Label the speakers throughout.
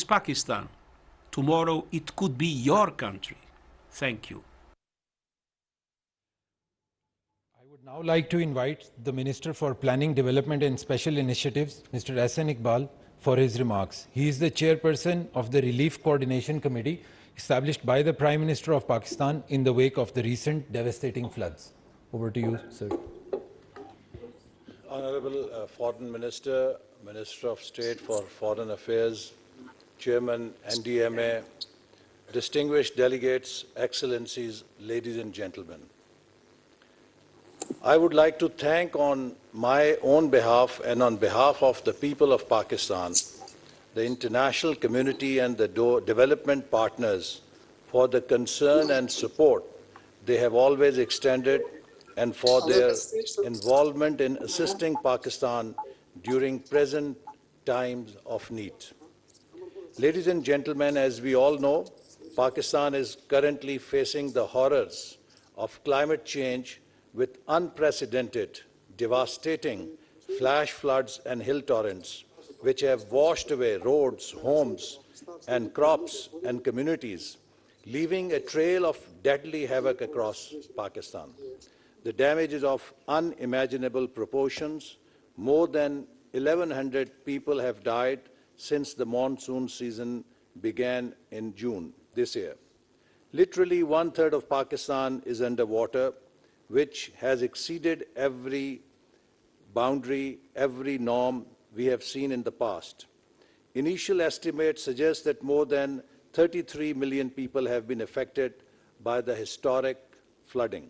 Speaker 1: Pakistan. Tomorrow it could be your country. Thank you.
Speaker 2: I would now like to invite the Minister for Planning, Development and Special Initiatives, Mr. Ahsan Iqbal, for his remarks. He is the chairperson of the Relief Coordination Committee established by the Prime Minister of Pakistan in the wake of the recent devastating floods. Over to you, sir.
Speaker 3: Honorable Foreign Minister, Minister of State for Foreign Affairs, Chairman NDMA, distinguished delegates, Excellencies, ladies and gentlemen. I would like to thank on my own behalf and on behalf of the people of Pakistan, the international community and the development partners for the concern and support they have always extended and for their involvement in assisting Pakistan during present times of need. Ladies and gentlemen, as we all know, Pakistan is currently facing the horrors of climate change with unprecedented, devastating flash floods and hill torrents, which have washed away roads, homes, and crops and communities, leaving a trail of deadly havoc across Pakistan. The damage is of unimaginable proportions. More than 1,100 people have died since the monsoon season began in June this year. Literally 1/3 of Pakistan is underwater, which has exceeded every boundary, every norm we have seen in the past. Initial estimates suggest that more than 33 million people have been affected by the historic flooding.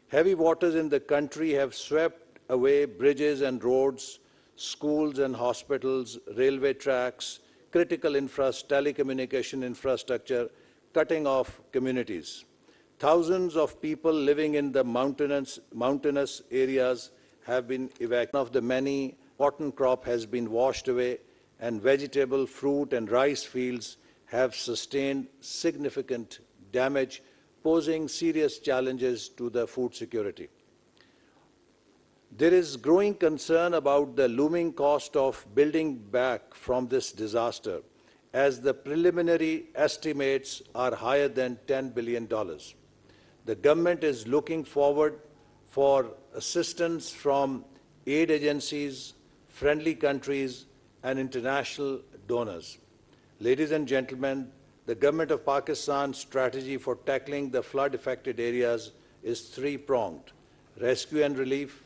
Speaker 3: Heavy waters in the country have swept away bridges and roads, schools and hospitals, railway tracks, critical telecommunication infrastructure, cutting off communities. Thousands of people living in the mountainous areas have been evacuated. One of the many cotton crop has been washed away, and vegetable, fruit, and rice fields have sustained significant damage, posing serious challenges to the food security. There is growing concern about the looming cost of building back from this disaster, as the preliminary estimates are higher than $10 billion. The government is looking forward for assistance from aid agencies, friendly countries, and international donors. Ladies and gentlemen, the Government of Pakistan's strategy for tackling the flood-affected areas is three-pronged: rescue and relief,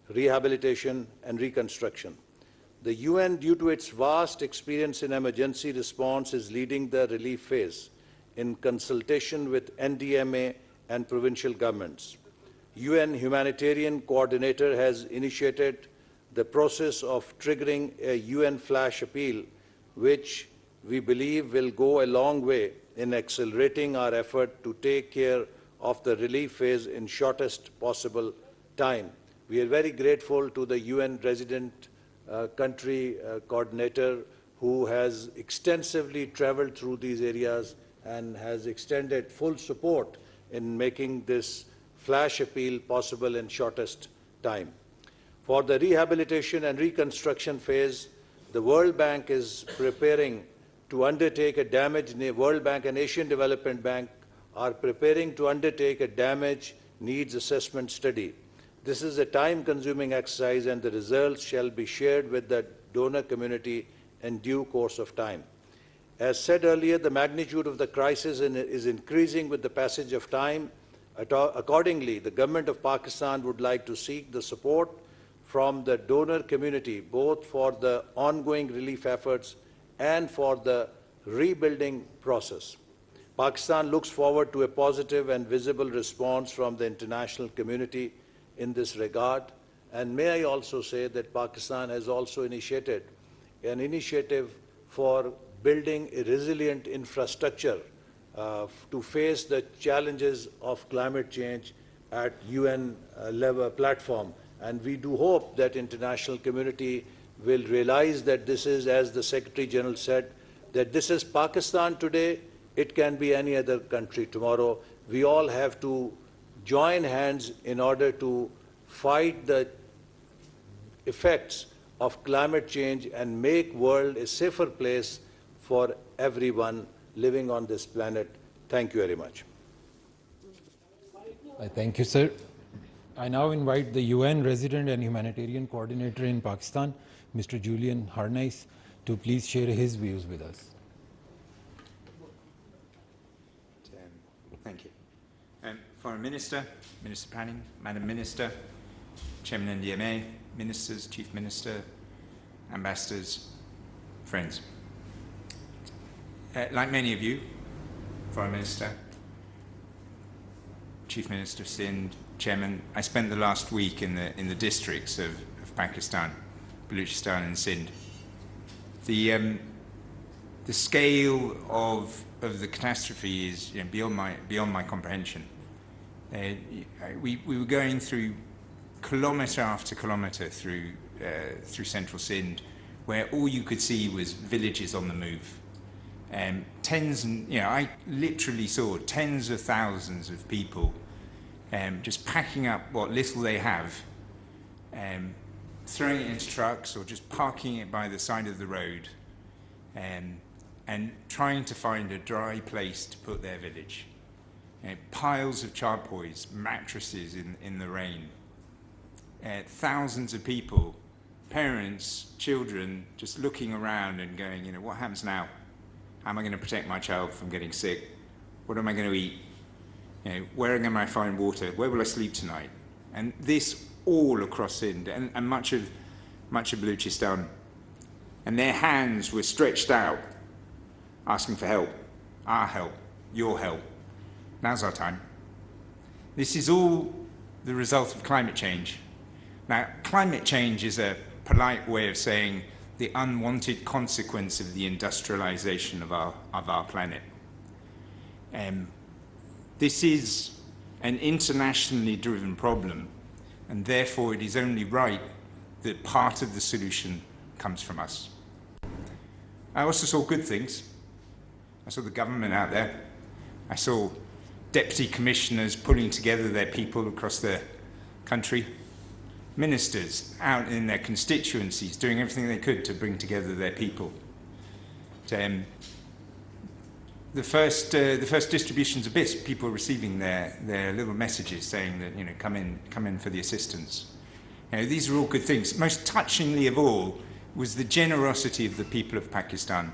Speaker 3: rehabilitation, and reconstruction. The UN, due to its vast experience in emergency response, is leading the relief phase in consultation with NDMA and provincial governments. UN Humanitarian Coordinator has initiated the process of triggering a UN flash appeal, which we believe will go a long way in accelerating our effort to take care of the relief phase in shortest possible time. We are very grateful to the UN resident country coordinator who has extensively traveled through these areas and has extended full support in making this flash appeal possible in shortest time. For the rehabilitation and reconstruction phase, the World Bank is preparing to undertake a World Bank and Asian Development Bank are preparing to undertake a damage needs assessment study. This is a time-consuming exercise, and the results shall be shared with the donor community in due course of time. As said earlier, the magnitude of the crisis is increasing with the passage of time. Accordingly, the Government of Pakistan would like to seek the support from the donor community, both for the ongoing relief efforts and for the rebuilding process. Pakistan looks forward to a positive and visible response from the international community in this regard. And may I also say that Pakistan has also initiated an initiative for building a resilient infrastructure to face the challenges of climate change at UN level platform. And we do hope that international community will realize that this is, as the Secretary General said, that this is Pakistan today, it can be any other country tomorrow. We all have to join hands in order to fight the effects of climate change and make world a safer place for everyone living on this planet. Thank you very much.
Speaker 2: I thank you, sir. I now invite the UN Resident and Humanitarian Coordinator in Pakistan, Mr. Julian Harnais, to please share his views with us.
Speaker 4: Thank you. Foreign Minister, Minister of Planning, Madam Minister, Chairman NDMA, Ministers, Chief Minister, Ambassadors, friends. Like many of you, Foreign Minister, Chief Minister of Sindh, Chairman, I spent the last week in the districts of Pakistan, Baluchistan and Sindh. The scale of the catastrophe is beyond my comprehension. We were going through kilometre after kilometre through central Sindh, where all you could see was villages on the move. I literally saw tens of thousands of people just packing up what little they have, throwing it into trucks or just parking it by the side of the road, and trying to find a dry place to put their village. Piles of charpoys, mattresses in the rain. Thousands of people, parents, children, just looking around and going, what happens now? How am I going to protect my child from getting sick? What am I going to eat? Where am I find water? Where will I sleep tonight? And this all across Sindh and much of Baluchistan. And their hands were stretched out, asking for help, our help, your help. Now's our time. This is all the result of climate change. Now, climate change is a polite way of saying the unwanted consequence of the industrialization of our planet. This is an internationally driven problem, and therefore it is only right that part of the solution comes from us. I also saw good things. I saw the government out there. I saw deputy commissioners pulling together their people across the country. Ministers out in their constituencies doing everything they could to bring together their people. The first distributions of bits, people receiving their little messages saying that come in for the assistance. These are all good things. Most touchingly of all was the generosity of the people of Pakistan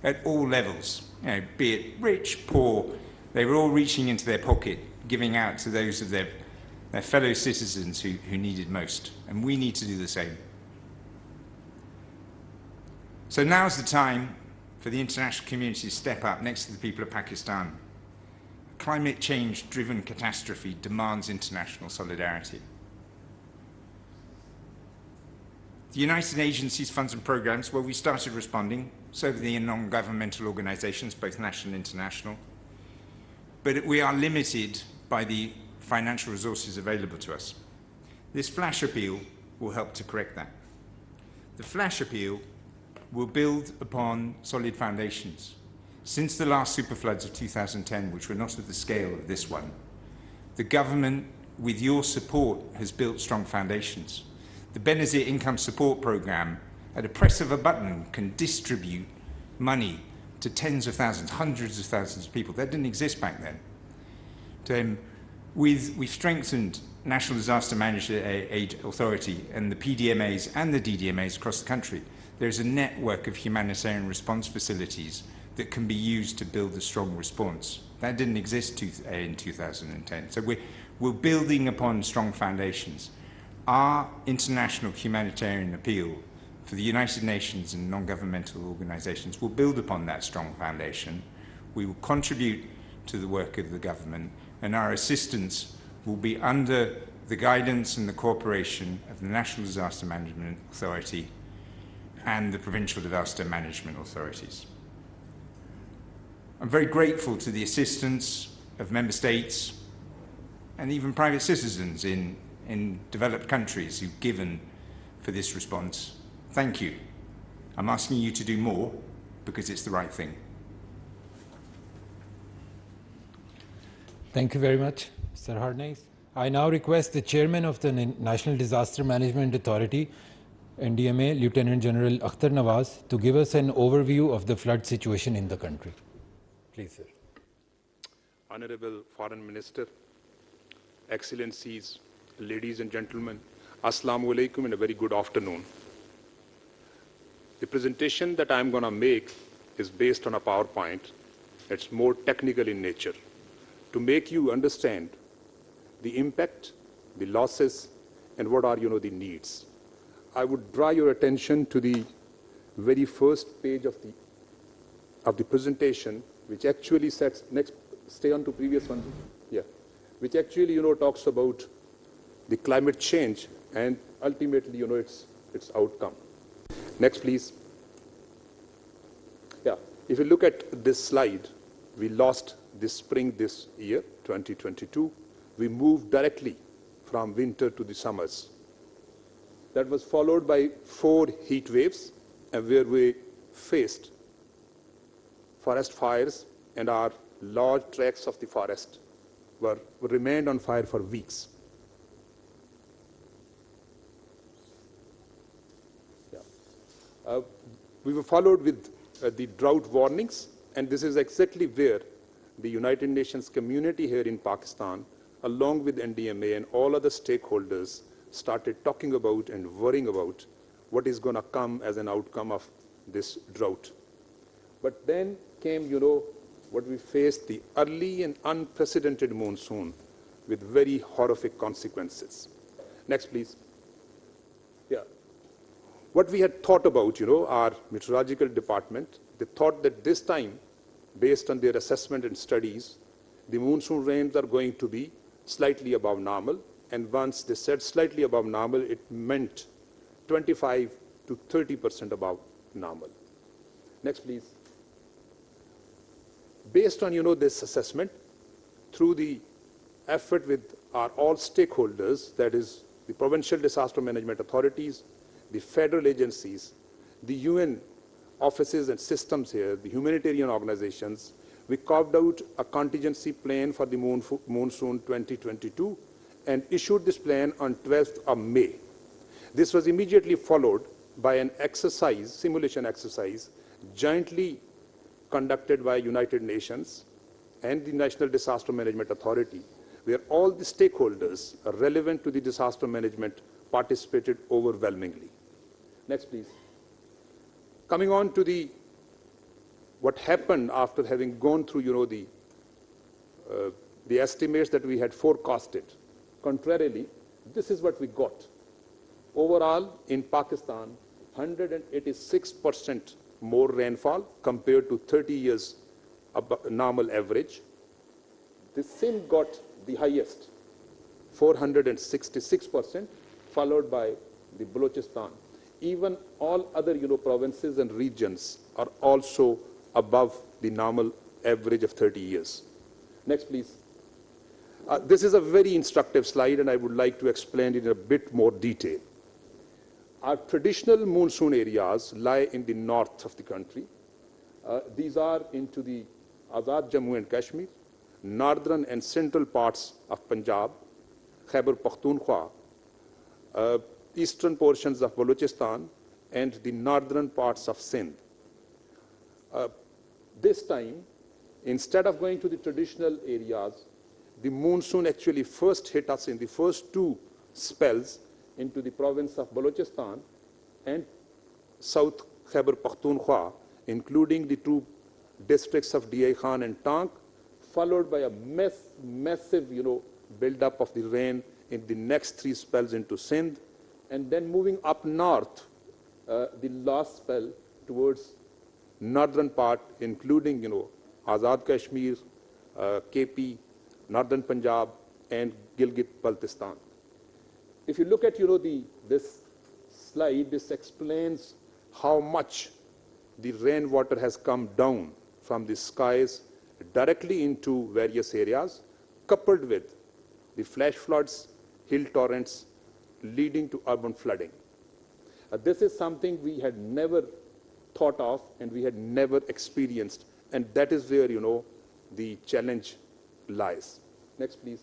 Speaker 4: at all levels. Be it rich, poor, they were all reaching into their pocket, giving out to those of their fellow citizens who needed most, and we need to do the same. So now's the time for the international community to step up next to the people of Pakistan. Climate change-driven catastrophe demands international solidarity. The United Agencies, funds and programs, well, we started responding, so have the non-governmental organizations, both national and international, but we are limited by the financial resources available to us. This flash appeal will help to correct that. The flash appeal will build upon solid foundations. Since the last superfloods of 2010, which were not of the scale of this one, the government, with your support, has built strong foundations. The Benazir Income Support Programme, at a press of a button, can distribute money to tens of thousands, hundreds of thousands of people. That didn't exist back then. We've strengthened National Disaster Management Aid Authority and the PDMAs and the DDMAs across the country. There's a network of humanitarian response facilities that can be used to build a strong response. That didn't exist in 2010. So we're building upon strong foundations. Our international humanitarian appeal for the United Nations and non-governmental organizations will build upon that strong foundation. We will contribute to the work of the government, and our assistance will be under the guidance and the cooperation of the National Disaster Management Authority and the Provincial Disaster Management Authorities. I'm very grateful to the assistance of member states and even private citizens in developed countries who've given for this response. Thank you. I'm asking you to do more because it's the right thing.
Speaker 2: Thank you very much, Mr. Harnais. I now request the Chairman of the National Disaster Management Authority, NDMA Lieutenant General Akhtar Nawaz to give us an overview of the flood situation in the country. Please, sir.
Speaker 5: Honorable Foreign Minister, Excellencies, ladies and gentlemen, Assalamu alaikum and a very good afternoon. The presentation that I'm going to make is based on a PowerPoint. It's more technical in nature to make you understand the impact, the losses, and what are, the needs. I would draw your attention to the very first page of the presentation, which actually sets next. Stay on to previous one. Yeah, which actually talks about the climate change and ultimately its outcome. Next, please. Yeah, if you look at this slide, we lost this spring this year, 2022. We moved directly from winter to the summers. That was followed by 4 heat waves, and where we faced forest fires, and our large tracts of the forest remained on fire for weeks. Yeah. We were followed with the drought warnings, and this is exactly where the United Nations community here in Pakistan, along with NDMA and all other stakeholders, started talking about and worrying about what is going to come as an outcome of this drought. But then came, what we faced, the early and unprecedented monsoon with very horrific consequences. Next, please. Yeah. What we had thought about, our meteorological department, they thought that this time, based on their assessment and studies, the monsoon rains are going to be slightly above normal. And once they said slightly above normal, it meant 25 to 30% above normal. Next, please. Based on, this assessment, through the effort with our all stakeholders, that is the provincial disaster management authorities, the federal agencies, the UN offices and systems here, the humanitarian organizations, we carved out a contingency plan for the monsoon 2022 and issued this plan on 12th of May. This was immediately followed by an exercise, simulation exercise, jointly conducted by United Nations and the National Disaster Management Authority, where all the stakeholders relevant to the disaster management participated overwhelmingly. Next, please. Coming on to what happened after having gone through, the estimates that we had forecasted. Contrarily, this is what we got. Overall, in Pakistan, 186% more rainfall compared to 30 years normal average. The Sindh got the highest, 466%, followed by the Balochistan. Even all other provinces and regions are also above the normal average of 30 years. Next, please. This is a very instructive slide, and I would like to explain it in a bit more detail. Our traditional monsoon areas lie in the north of the country. These are into the Azad Jammu and Kashmir, northern and central parts of Punjab, Khyber Pakhtunkhwa, eastern portions of Balochistan, and the northern parts of Sindh. This time, instead of going to the traditional areas, the monsoon actually first hit us in the first 2 spells into the province of Balochistan and South Khyber Pakhtunkhwa, including the 2 districts of Diyai Khan and Tank, followed by a massive, build-up of the rain in the next 3 spells into Sindh, and then moving up north, the last spell towards northern part, including, Azad Kashmir, KP, northern Punjab, and Gilgit-Baltistan. If you look at, this slide, this explains how much the rainwater has come down from the skies directly into various areas, coupled with the flash floods, hill torrents, leading to urban flooding. This is something we had never thought of and we had never experienced, and that is where, the challenge lies. Next, please.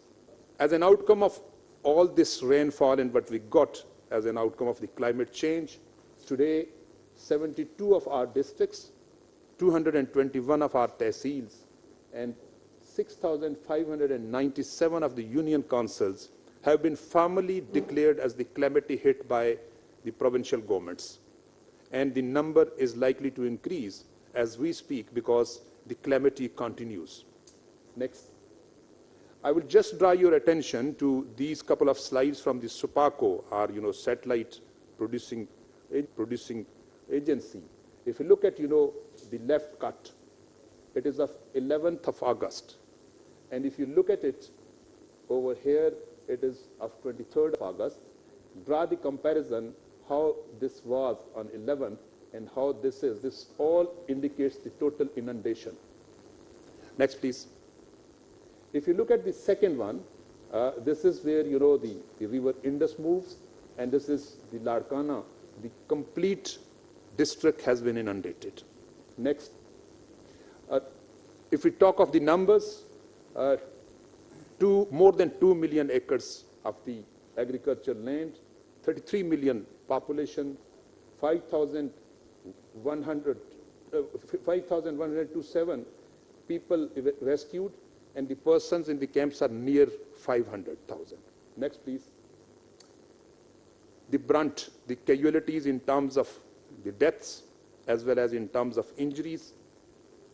Speaker 5: As an outcome of all this rainfall and what we got as an outcome of the climate change. Today, 72 of our districts, 221 of our tehsils, and 6,597 of the union councils have been formally declared as the calamity hit by the provincial governments. And the number is likely to increase as we speak because the calamity continues. Next. I will just draw your attention to these couple of slides from the SUPACO, our satellite producing agency. If you look at the left cut, it is of 11th of August. And if you look at it over here, it is of 23rd of August. Draw the comparison how this was on 11th and how this is. This all indicates the total inundation. Next, please. If you look at the second one, this is where the river Indus moves, and this is the Larkana. The complete district has been inundated. Next. If we talk of the numbers, more than 2 million acres of the agricultural land, 33 million population, 5,127 people rescued, and the persons in the camps are near 500,000. Next, please. The brunt, the casualties in terms of the deaths as well as in terms of injuries,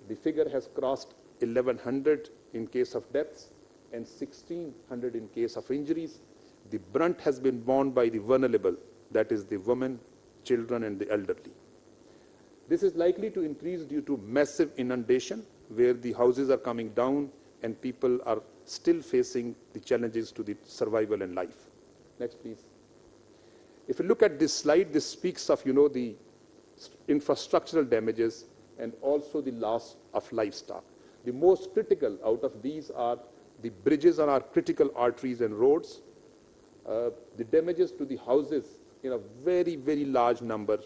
Speaker 5: the figure has crossed 1,100 in case of deaths and 1,600 in case of injuries. The brunt has been borne by the vulnerable, that is the women, children, and the elderly. This is likely to increase due to massive inundation, where the houses are coming down and people are still facing the challenges to the survival and life. Next, please. If you look at this slide, this speaks of the infrastructural damages and also the loss of livestock. The most critical out of these are the bridges on our critical arteries and roads, the damages to the houses in a very, very large number,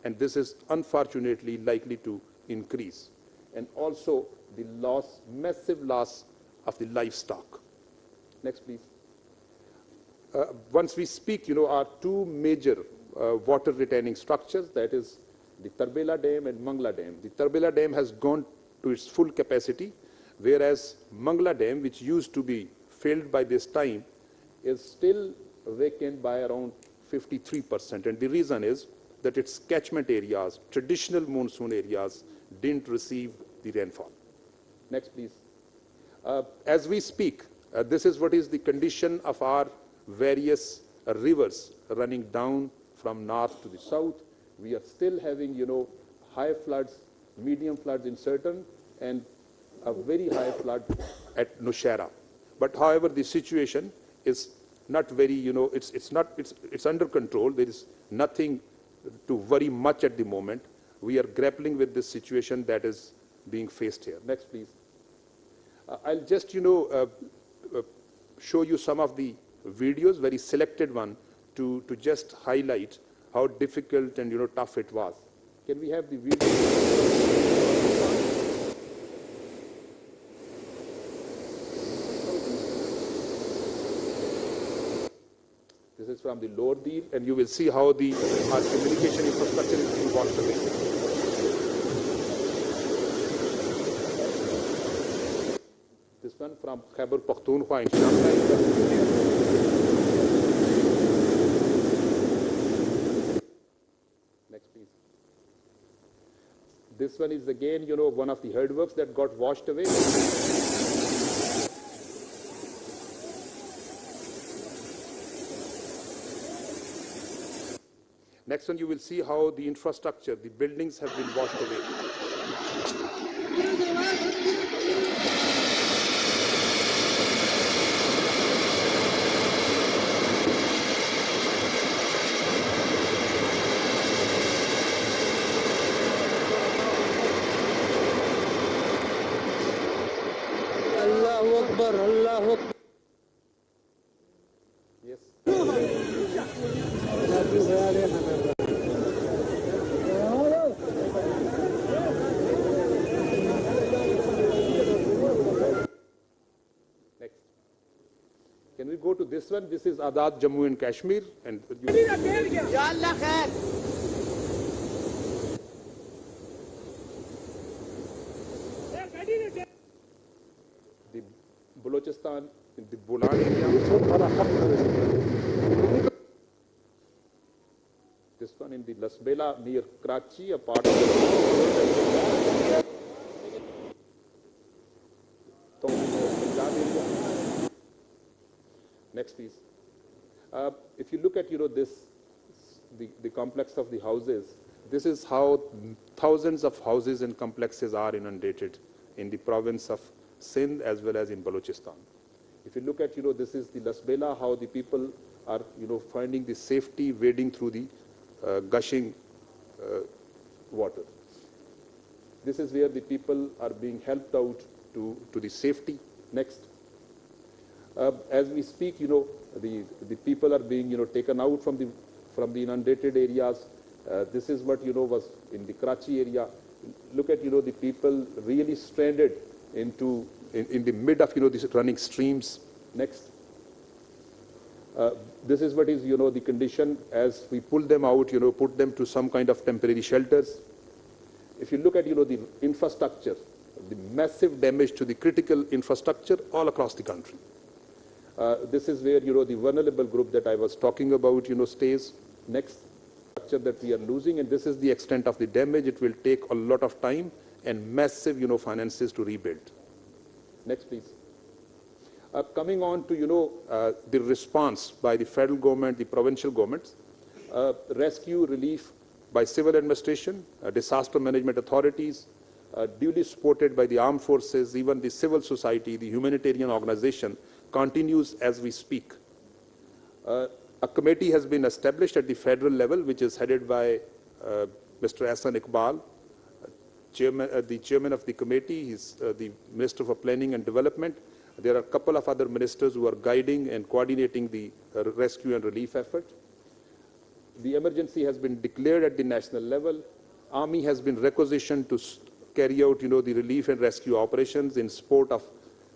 Speaker 5: and this is unfortunately likely to increase. And also the loss, massive loss of the livestock. Next, please. Once we speak, our two major water retaining structures, that is the Tarbela Dam and Mangla Dam. The Tarbela Dam has gone to its full capacity, whereas Mangla Dam, which used to be filled by this time, is still vacant by around 53%. And the reason is that its catchment areas, traditional monsoon areas, didn't receive the rainfall. Next, please. As we speak, this is what is the condition of our various rivers running down from north to the south. We are still having, high floods, medium floods in certain, and a very high flood at Nowshera. But however, the situation is not very, it's under control. There is nothing to worry much at the moment. We are grappling with this situation that is being faced here. Next, please. I'll just, show you some of the videos, very selected one, to just highlight how difficult and, tough it was. Can we have the video? This is from the lower Deel, and you will see how our communication infrastructure is being washed away. This one from Khyber Pakhtunkhwa in Shamla. Next, please. This one is again, one of the earthworks that got washed away. Next one, you will see how the infrastructure, the buildings have been washed away.
Speaker 6: Allahu Akbar, Allahu Akbar.
Speaker 5: Yes. Next. Can we go to this one, this is Azad Jammu and Kashmir. And the Balochistan in the Bolan area. This one in the Lasbela near Karachi, a part of the Punjab area. Next, please. If you look at the complex of the houses, this is how thousands of houses and complexes are inundated in the province of Sindh as well as in Balochistan. If you look at this is the Lasbela, how the people are finding the safety wading through the gushing water. This is where the people are being helped out to the safety. Next. As we speak, the people are being taken out from the inundated areas. This is what was in the Karachi area. Look at the people really stranded in the mid of these running streams. Next. This is what is the condition as we pull them out, put them to some kind of temporary shelters. If you look at the infrastructure, the massive damage to the critical infrastructure all across the country. This is where the vulnerable group that I was talking about stays. Next. Structure that we are losing, and this is the extent of the damage. It will take a lot of time and massive finances to rebuild. Next, please. Coming on to the response by the federal government, the provincial governments, rescue relief by civil administration, disaster management authorities, duly supported by the armed forces, even the civil society, the humanitarian organization continues as we speak. A committee has been established at the federal level, which is headed by Mr. Hassan Iqbal, the chairman of the committee. He's the Minister for Planning and Development. There are a couple of other ministers who are guiding and coordinating the rescue and relief effort. The emergency has been declared at the national level. Army has been requisitioned to carry out, the relief and rescue operations in support of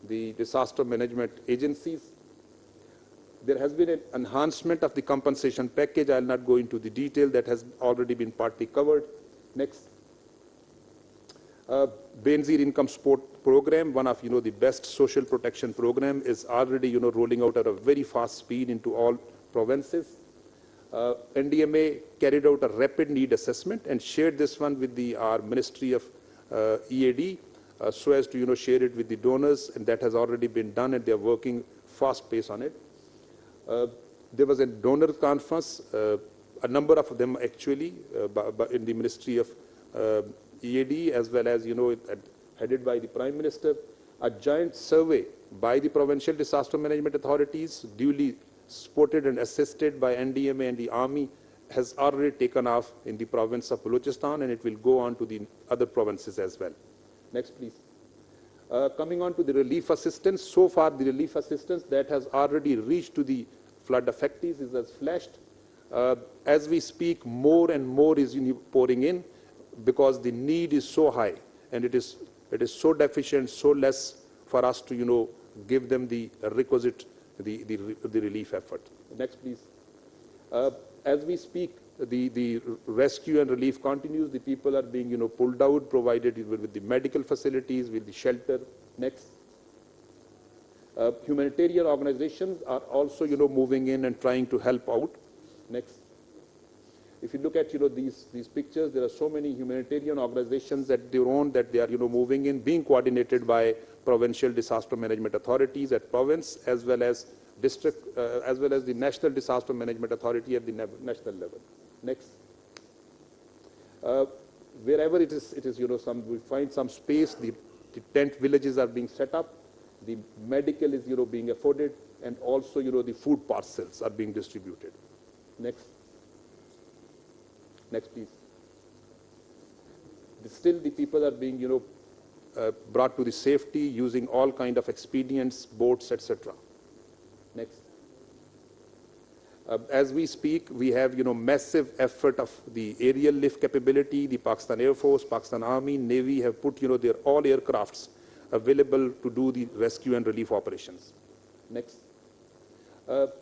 Speaker 5: the disaster management agencies. There has been an enhancement of the compensation package. I'll not go into the detail. That has already been partly covered. Next. Benazir Income Support Program, one of the best social protection program, is already rolling out at a very fast speed into all provinces. NDMA carried out a rapid need assessment and shared this one with our Ministry of EAD so as to share it with the donors, and that has already been done, and they are working fast pace on it. There was a donor conference, a number of them actually, in the Ministry of EAD as well as, headed by the Prime Minister. A joint survey by the provincial disaster management authorities, duly supported and assisted by NDMA and the Army, has already taken off in the province of Balochistan, and it will go on to the other provinces as well. Next, please. Coming on to the relief assistance, so far the relief assistance that has already reached to the flood affectees is as flashed. As we speak, more and more is pouring in because the need is so high, and it is so deficient, so less for us to give them the requisite the relief effort. Next, please. As we speak, the rescue and relief continues. The people are being pulled out, provided with the medical facilities, with the shelter. Next. Humanitarian organizations are also moving in and trying to help out. Next. If you look at these pictures, there are so many humanitarian organizations at their own that they are moving in, being coordinated by provincial disaster management authorities at province as well as district, as well as the National Disaster Management Authority at the national level. Next. Wherever it is we find some space, the tent villages are being set up, the medical is being afforded, and also the food parcels are being distributed. Next. Next, please. Still, the people are being brought to the safety using all kind of expedients, boats, etc. Next. As we speak, we have massive effort of the aerial lift capability. The Pakistan Air Force, Pakistan Army, Navy have put their all aircrafts available to do the rescue and relief operations. Next.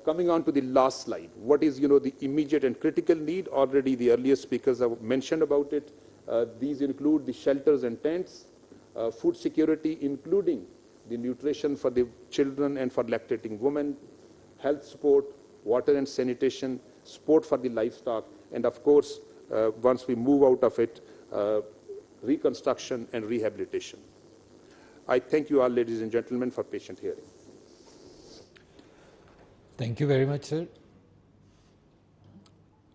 Speaker 5: Coming on to the last slide, what is, the immediate and critical need? Already the earlier speakers have mentioned about it. These include the shelters and tents, food security, including the nutrition for the children and for lactating women, health support, water and sanitation, support for the livestock, and of course, once we move out of it, reconstruction and rehabilitation. I thank you all, ladies and gentlemen, for patient hearing.
Speaker 2: Thank you very much, sir.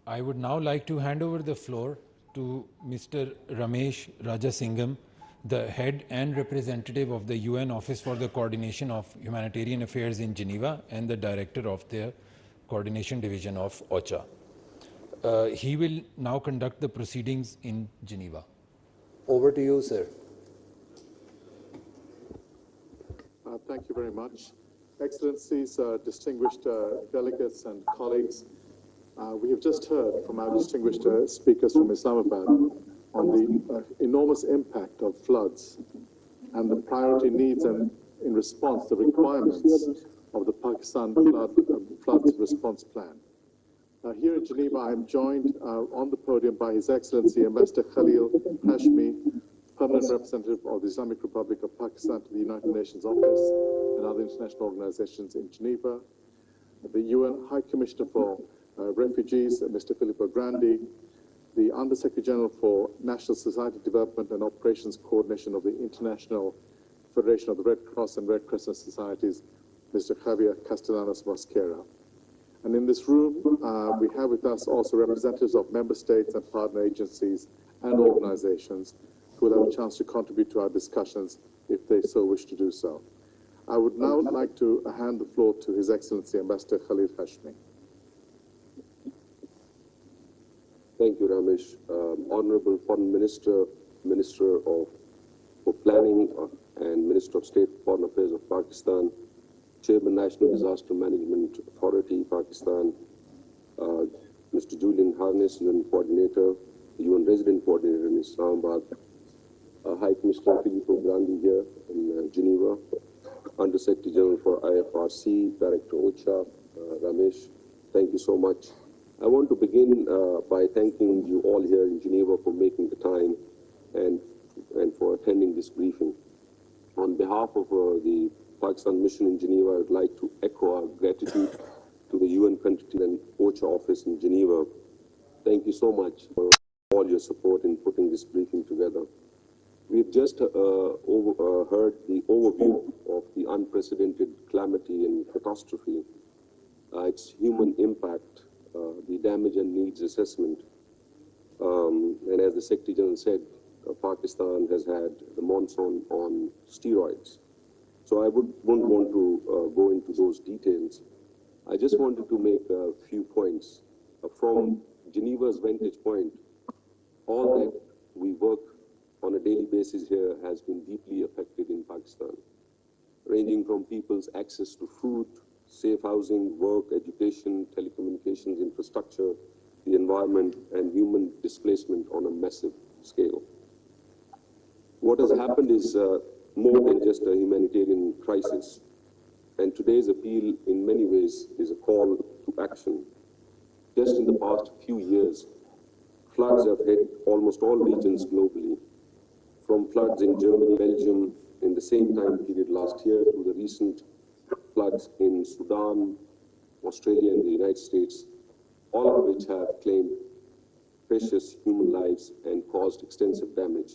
Speaker 2: I would now like to hand over the floor to Mr. Ramesh Rajasingham, the head and representative of the UN Office for the Coordination of Humanitarian Affairs in Geneva and the director of the Coordination Division of OCHA. He will now conduct the proceedings in Geneva.
Speaker 7: Over to you, sir.
Speaker 8: Thank you very much. Excellencies, distinguished delegates and colleagues, we have just heard from our distinguished speakers from Islamabad on the enormous impact of floods and the priority needs and in response the requirements of the Pakistan flood response plan. Here in Geneva, I am joined on the podium by His Excellency Ambassador Khalil Hashmi, Permanent Representative of the Islamic Republic of Pakistan to the United Nations Office and other international organizations in Geneva, the UN High Commissioner for Refugees, Mr. Filippo Grandi, the Under-Secretary General for National Society Development and Operations Coordination of the International Federation of the Red Cross and Red Crescent Societies, Mr. Javier Castellanos Mosquera. And in this room, we have with us also representatives of member states and partner agencies and organizations who will have a chance to contribute to our discussions if they so wish to do so. I would now like to hand the floor to His Excellency Ambassador Khalil Hashmi.
Speaker 9: Thank you, Ramesh. Honorable Foreign Minister, Minister for Planning and Minister of State for Foreign Affairs of Pakistan, Chairman National Disaster Management Authority, Pakistan, Mr. Julian Harness, UN Coordinator, UN Resident Coordinator in Islamabad, High Commissioner Filippo Grandi here in Geneva, Under Secretary General for Ifrc, Director OCHA, Ramesh, thank you so much. I want to begin by thanking you all here in Geneva for making the time and for attending this briefing. On behalf of the Pakistan mission in Geneva, I would like to echo our gratitude to the UN country and OCHA office in Geneva. Thank you so much for all your support in putting this briefing together. We've just heard the overview of the unprecedented calamity and catastrophe, its human impact, the damage and needs assessment. And as the Secretary General said, Pakistan has had the monsoon on steroids. So I wouldn't want to go into those details. I just wanted to make a few points. From Geneva's vantage point, all that we work on a daily basis here has been deeply affected in Pakistan, ranging from people's access to food, safe housing, work, education, telecommunications infrastructure, the environment, and human displacement on a massive scale. What has happened is more than just a humanitarian crisis, and today's appeal in many ways is a call to action. Just in the past few years, floods have hit almost all regions globally, from floods in Germany, Belgium in the same time period last year to the recent floods in Sudan, Australia, and the United States, all of which have claimed precious human lives and caused extensive damage.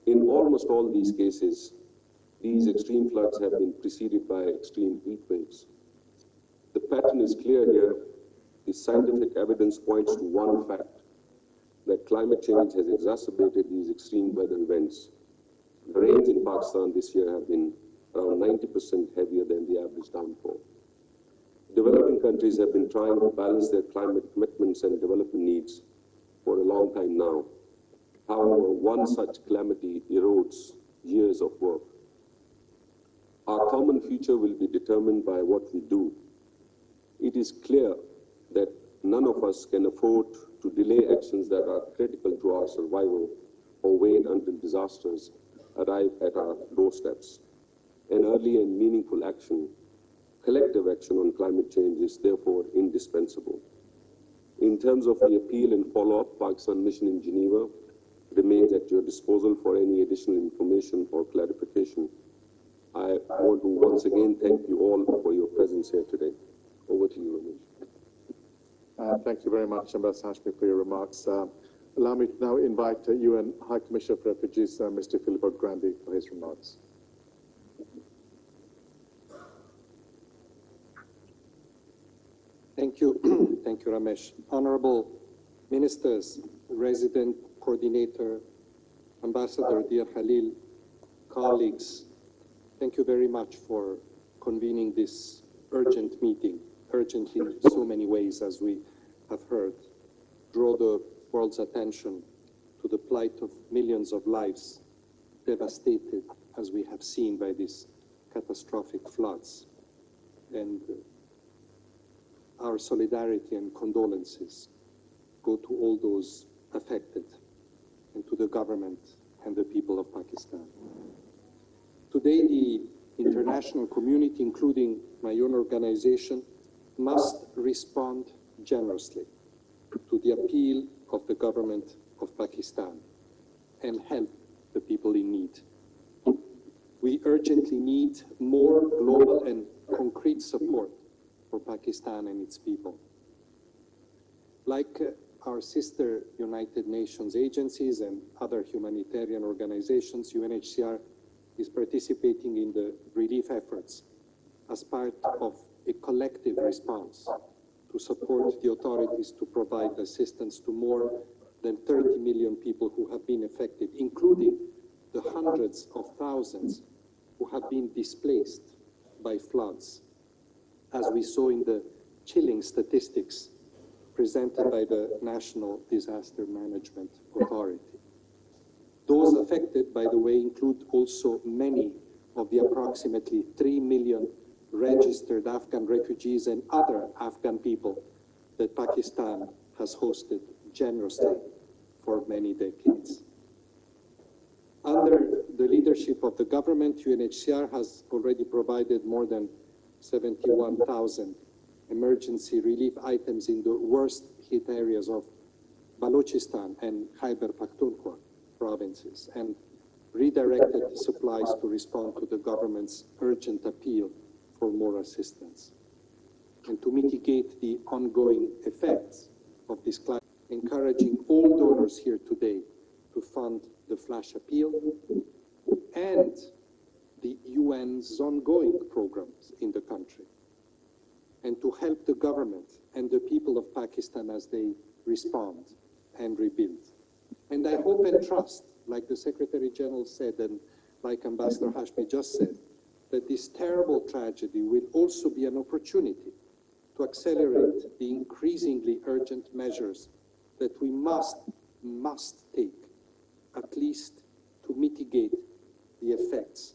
Speaker 9: In almost all these cases, these extreme floods have been preceded by extreme heat waves. The pattern is clear here. The scientific evidence points to one fact, that climate change has exacerbated these extreme weather events. The rains in Pakistan this year have been around 90% heavier than the average downpour. Developing countries have been trying to balance their climate commitments and development needs for a long time now. However, one such calamity erodes years of work. Our common future will be determined by what we do. It is clear that none of us can afford to delay actions that are critical to our survival or wait until disasters arrive at our doorsteps. An early and meaningful action collective action on climate change is therefore indispensable. In terms of the appeal and follow-up, Pakistan mission in Geneva remains at your disposal for any additional information or clarification. I want to once again thank you all for your presence here today. Over to you, Ramesh.
Speaker 8: Thank you very much, Ambassador Hashmi, for your remarks. Allow me to now invite UN High Commissioner for Refugees, Mr. Filippo Grandi, for his remarks.
Speaker 10: Thank you. Thank you, Ramesh. Honorable Ministers, Resident Coordinator, Ambassador Dear Khalil, colleagues, thank you very much for convening this urgent meeting, urgent in so many ways, as we have heard, draw the world's attention to the plight of millions of lives devastated, as we have seen, by these catastrophic floods. And our solidarity and condolences go to all those affected and to the government and the people of Pakistan. Today, the international community, including my own organization, must respond generously to the appeal of the government of Pakistan and help the people in need. We urgently need more global and concrete support for Pakistan and its people. Like our sister United Nations agencies and other humanitarian organizations, UNHCR is participating in the relief efforts as part of a collective response to support the authorities to provide assistance to more than 30 million people who have been affected, including the hundreds of thousands who have been displaced by floods, as we saw in the chilling statistics presented by the National Disaster Management Authority. Those affected, by the way, include also many of the approximately 3 million registered Afghan refugees and other Afghan people that Pakistan has hosted generously for many decades. Under the leadership of the government, UNHCR has already provided more than 71,000 emergency relief items in the worst hit areas of Balochistan and Khyber Pakhtunkhwa provinces, and redirected supplies to respond to the government's urgent appeal for more assistance. And to mitigate the ongoing effects of this climate, encouraging all donors here today to fund the flash appeal and the UN's ongoing programs in the country, and to help the government and the people of Pakistan as they respond and rebuild. And I hope and trust, like the Secretary General said and like Ambassador Hashmi just said, that this terrible tragedy will also be an opportunity to accelerate the increasingly urgent measures that we must take, at least to mitigate the effects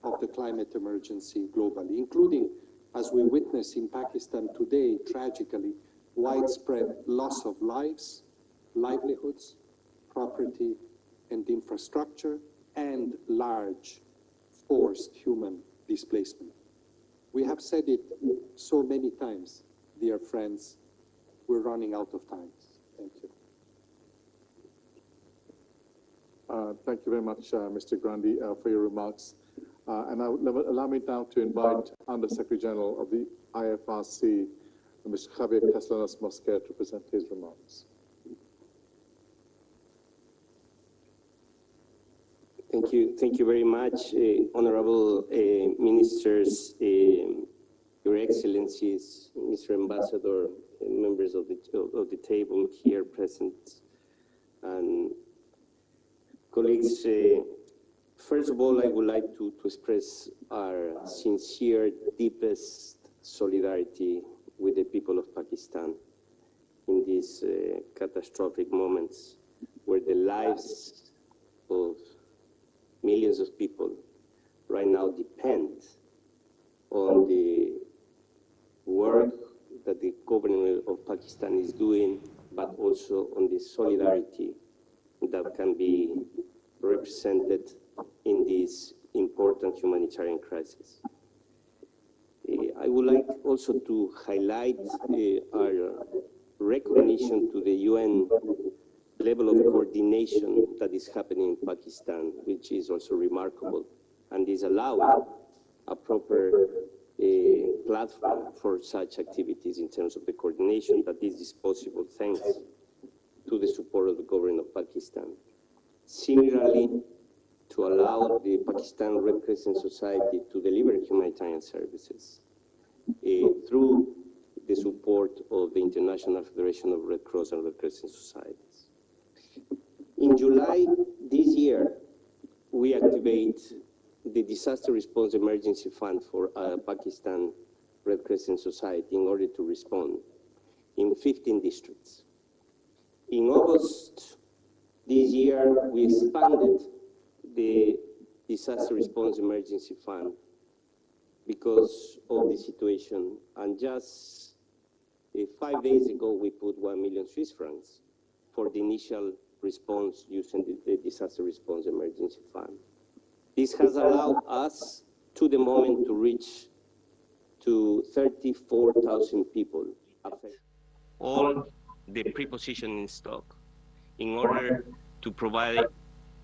Speaker 10: of the climate emergency globally, including, as we witness in Pakistan today, tragically, widespread loss of lives, livelihoods, property, and infrastructure, and large forced human displacement. We have said it so many times, dear friends, we're running out of time. Thank you.
Speaker 8: Thank you very much, Mr. Grandi, for your remarks. And allow me now to invite Under Secretary General of the Ifrc, Mr. Javier Castellanos Mosquera, to present his remarks.
Speaker 11: Thank you very much, honorable ministers, your excellencies, Mr. Ambassador, members of the table here present, and colleagues. First of all, I would like to express our sincere, deepest solidarity with the people of Pakistan in these catastrophic moments where the lives of millions of people right now depend on the work that the government of Pakistan is doing, but also on the solidarity that can be represented in this important humanitarian crisis. I would like also to highlight our recognition to the UN level of coordination that is happening in Pakistan, which is also remarkable, and is allowing a proper platform for such activities in terms of the coordination that this is possible thanks to the support of the government of Pakistan. Similarly, to allow the Pakistan Red Crescent Society to deliver humanitarian services through the support of the International Federation of Red Cross and Red Crescent Societies. In July this year, we activate the Disaster Response Emergency Fund for Pakistan Red Crescent Society in order to respond in 15 districts. In August this year, we expanded the Disaster Response Emergency Fund because of the situation, and just 5 days ago, we put 1 million Swiss francs for the initial response using the Disaster Response Emergency Fund. This has allowed us, to the moment, to reach to 34,000 people affected. All the pre-positioned in stock in order to provide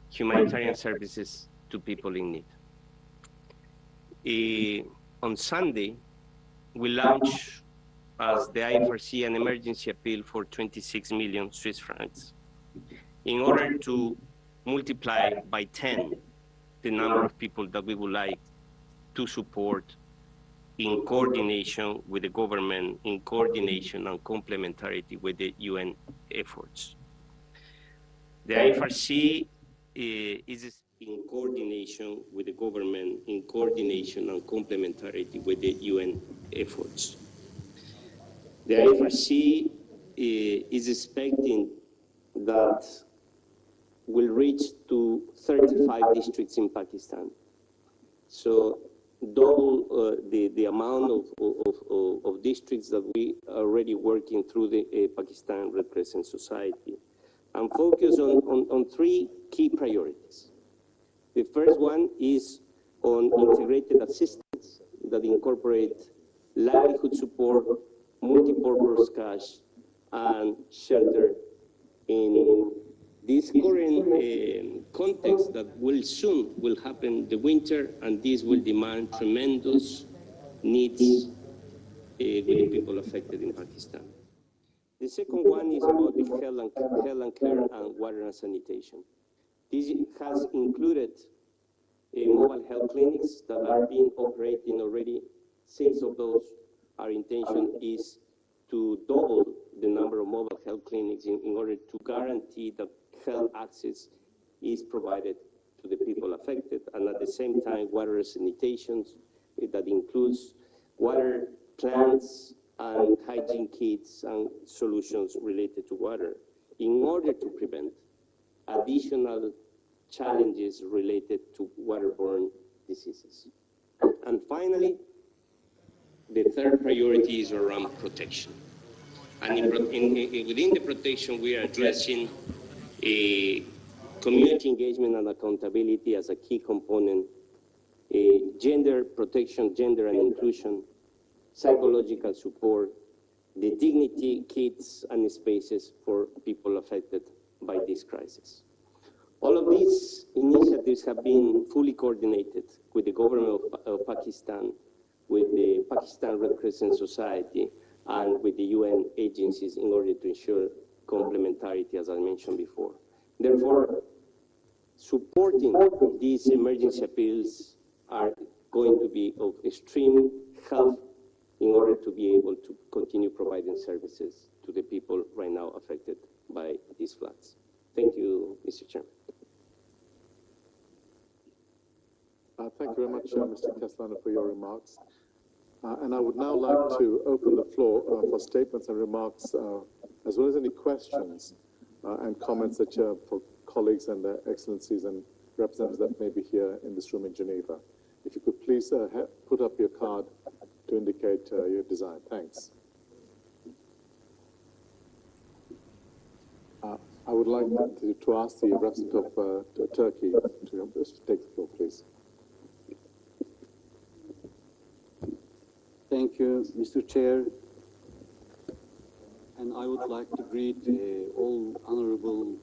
Speaker 11: humanitarian services to people in need. On Sunday, we launched as the Ifrc an emergency appeal for 26 million Swiss francs in order to multiply by 10 the number of people that we would like to support in coordination with the government, in coordination and complementarity with the UN efforts. The Ifrc is in coordination with the government, in coordination and complementarity with the UN efforts. The Ifrc is expecting that will reach to 35 districts in Pakistan. So double the amount of districts that we are already working through the Pakistan Red Crescent Society, and focus on 3 key priorities. The first one is on integrated assistance that incorporate livelihood support, multi-purpose cash, and shelter in this current context that will happen the winter, and this will demand tremendous needs with the people affected in Pakistan. The second one is about the health and care and water and sanitation. This has included mobile health clinics that are being operating already. 6 of those, our intention is to double the number of mobile health clinics in order to guarantee that health access is provided to the people affected, and at the same time, water and sanitation that includes water plants and hygiene kits and solutions related to water in order to prevent additional challenges related to waterborne diseases. And finally, the third priority is around protection. And within the protection, we are addressing community engagement and accountability as a key component, gender protection, gender and inclusion, psychological support, the dignity kits and spaces for people affected by this crisis. All of these initiatives have been fully coordinated with the government of Pakistan, with the Pakistan Red Crescent Society, and with the UN agencies in order to ensure complementarity, as I mentioned before. Therefore, supporting these emergency appeals are going to be of extreme help in order to be able to continue providing services to the people right now affected by these floods. Thank you, Mr. Chairman.
Speaker 8: Thank you very much, Mr. Keslana, for your remarks. And I would now like to open the floor for statements and remarks, as well as any questions and comments that for colleagues and their excellencies and representatives that may be here in this room in Geneva. If you could please put up your card to indicate your desire. Thanks. I would like to ask the representative of Turkey to take the floor, please.
Speaker 10: Thank
Speaker 12: Thank you, Mr. Chair. And I would like to greet all honorable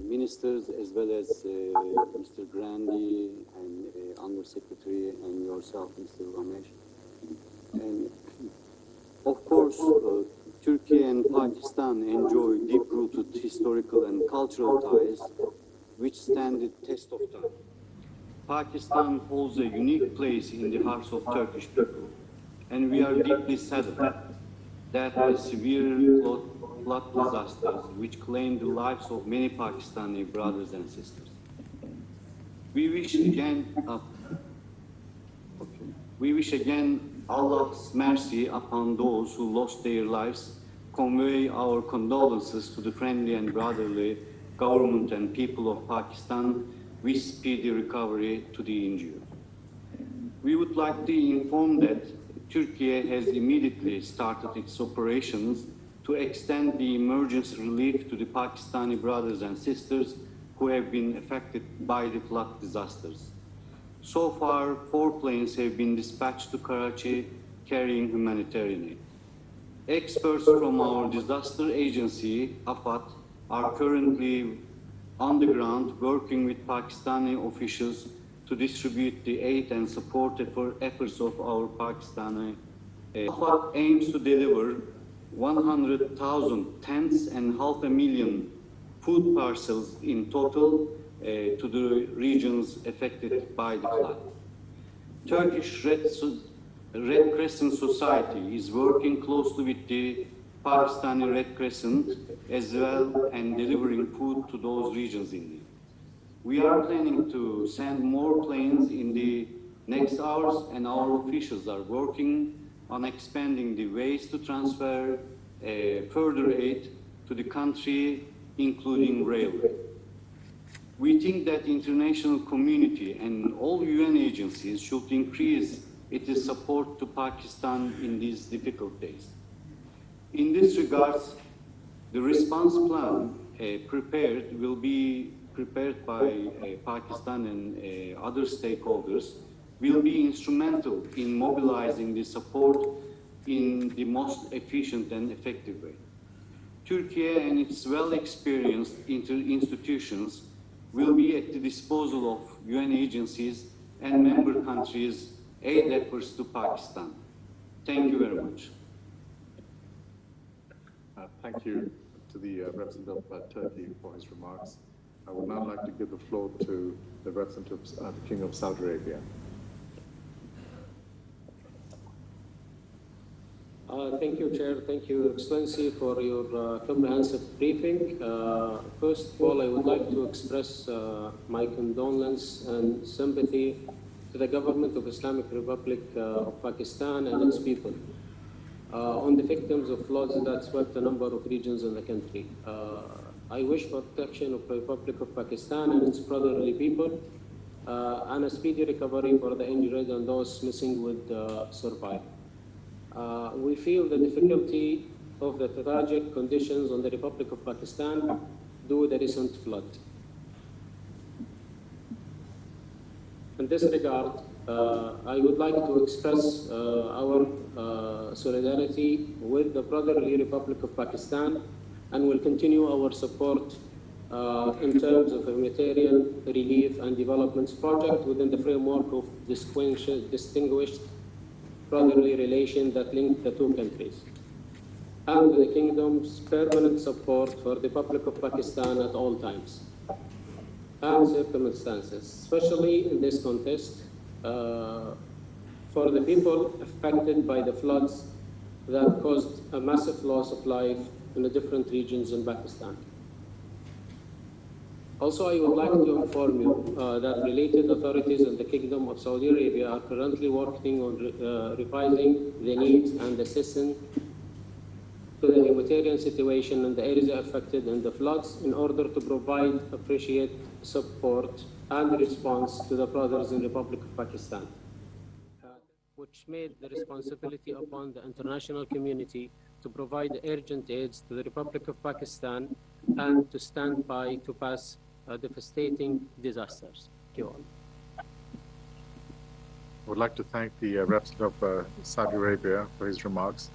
Speaker 12: ministers, as well as Mr. Grandi and Under Secretary and yourself, Mr. Ramesh. And of course, Turkey and Pakistan enjoy deep-rooted historical and cultural ties which stand the test of time. Pakistan holds a unique place in the hearts of Turkish people, and we are deeply saddened that the severe flood disasters which claimed the lives of many Pakistani brothers and sisters. We wish again Allah's mercy upon those who lost their lives, convey our condolences to the friendly and brotherly government and people of Pakistan, with speedy recovery to the injured. We would like to inform that Turkey has immediately started its operations to extend the emergency relief to the Pakistani brothers and sisters who have been affected by the flood disasters. So far, 4 planes have been dispatched to Karachi carrying humanitarian aid. Experts from our disaster agency, AFAT, are currently on the ground working with Pakistani officials to distribute the aid and support efforts of our Pakistani. AFAT aims to deliver 100,000 tents and 500,000 food parcels in total to the regions affected by the flood. Turkish Red Crescent Society is working closely with the Pakistani Red Crescent as well and delivering food to those regions in need. We are planning to send more planes in the next hours, and our officials are working on expanding the ways to transfer further aid to the country, including railway. We think that the international community and all UN agencies should increase its support to Pakistan in these difficult days. In this regard, the response plan will be prepared by Pakistan and other stakeholders, will be instrumental in mobilizing the support in the most efficient and effective way. Turkey and its well-experienced institutions will be at the disposal of UN agencies and member countries' aid efforts to Pakistan. Thank you very much.
Speaker 8: Thank you to the representative of Turkey for his remarks. I would now like to give the floor to the representative of the King of Saudi Arabia.
Speaker 13: Thank you, Chair. Thank you, Excellency, for your comprehensive briefing. First of all, I would like to express my condolence and sympathy to the government of Islamic Republic of Pakistan and its people on the victims of floods that swept a number of regions in the country. I wish for protection of the Republic of Pakistan and its brotherly people and a speedy recovery for the injured and those missing would survive. We feel the difficulty of the tragic conditions on the Republic of Pakistan due to the recent flood. In this regard, I would like to express our solidarity with the brotherly Republic of Pakistan and will continue our support in terms of humanitarian relief and development project within the framework of distinguished brotherly relation that link the two countries, and the Kingdom's permanent support for the Republic of Pakistan at all times and circumstances, especially in this context, for the people affected by the floods that caused a massive loss of life in the different regions in Pakistan. Also, I would like to inform you that related authorities in the Kingdom of Saudi Arabia are currently working on revising the needs and assistance to the humanitarian situation in the areas affected in the floods in order to provide appropriate support and response to the brothers in the Republic of Pakistan, which made the responsibility upon the international community to provide urgent aids to the Republic of Pakistan and to stand by to pass devastating disasters. Thank you all.
Speaker 8: I would like to thank the representative of Saudi Arabia for his remarks.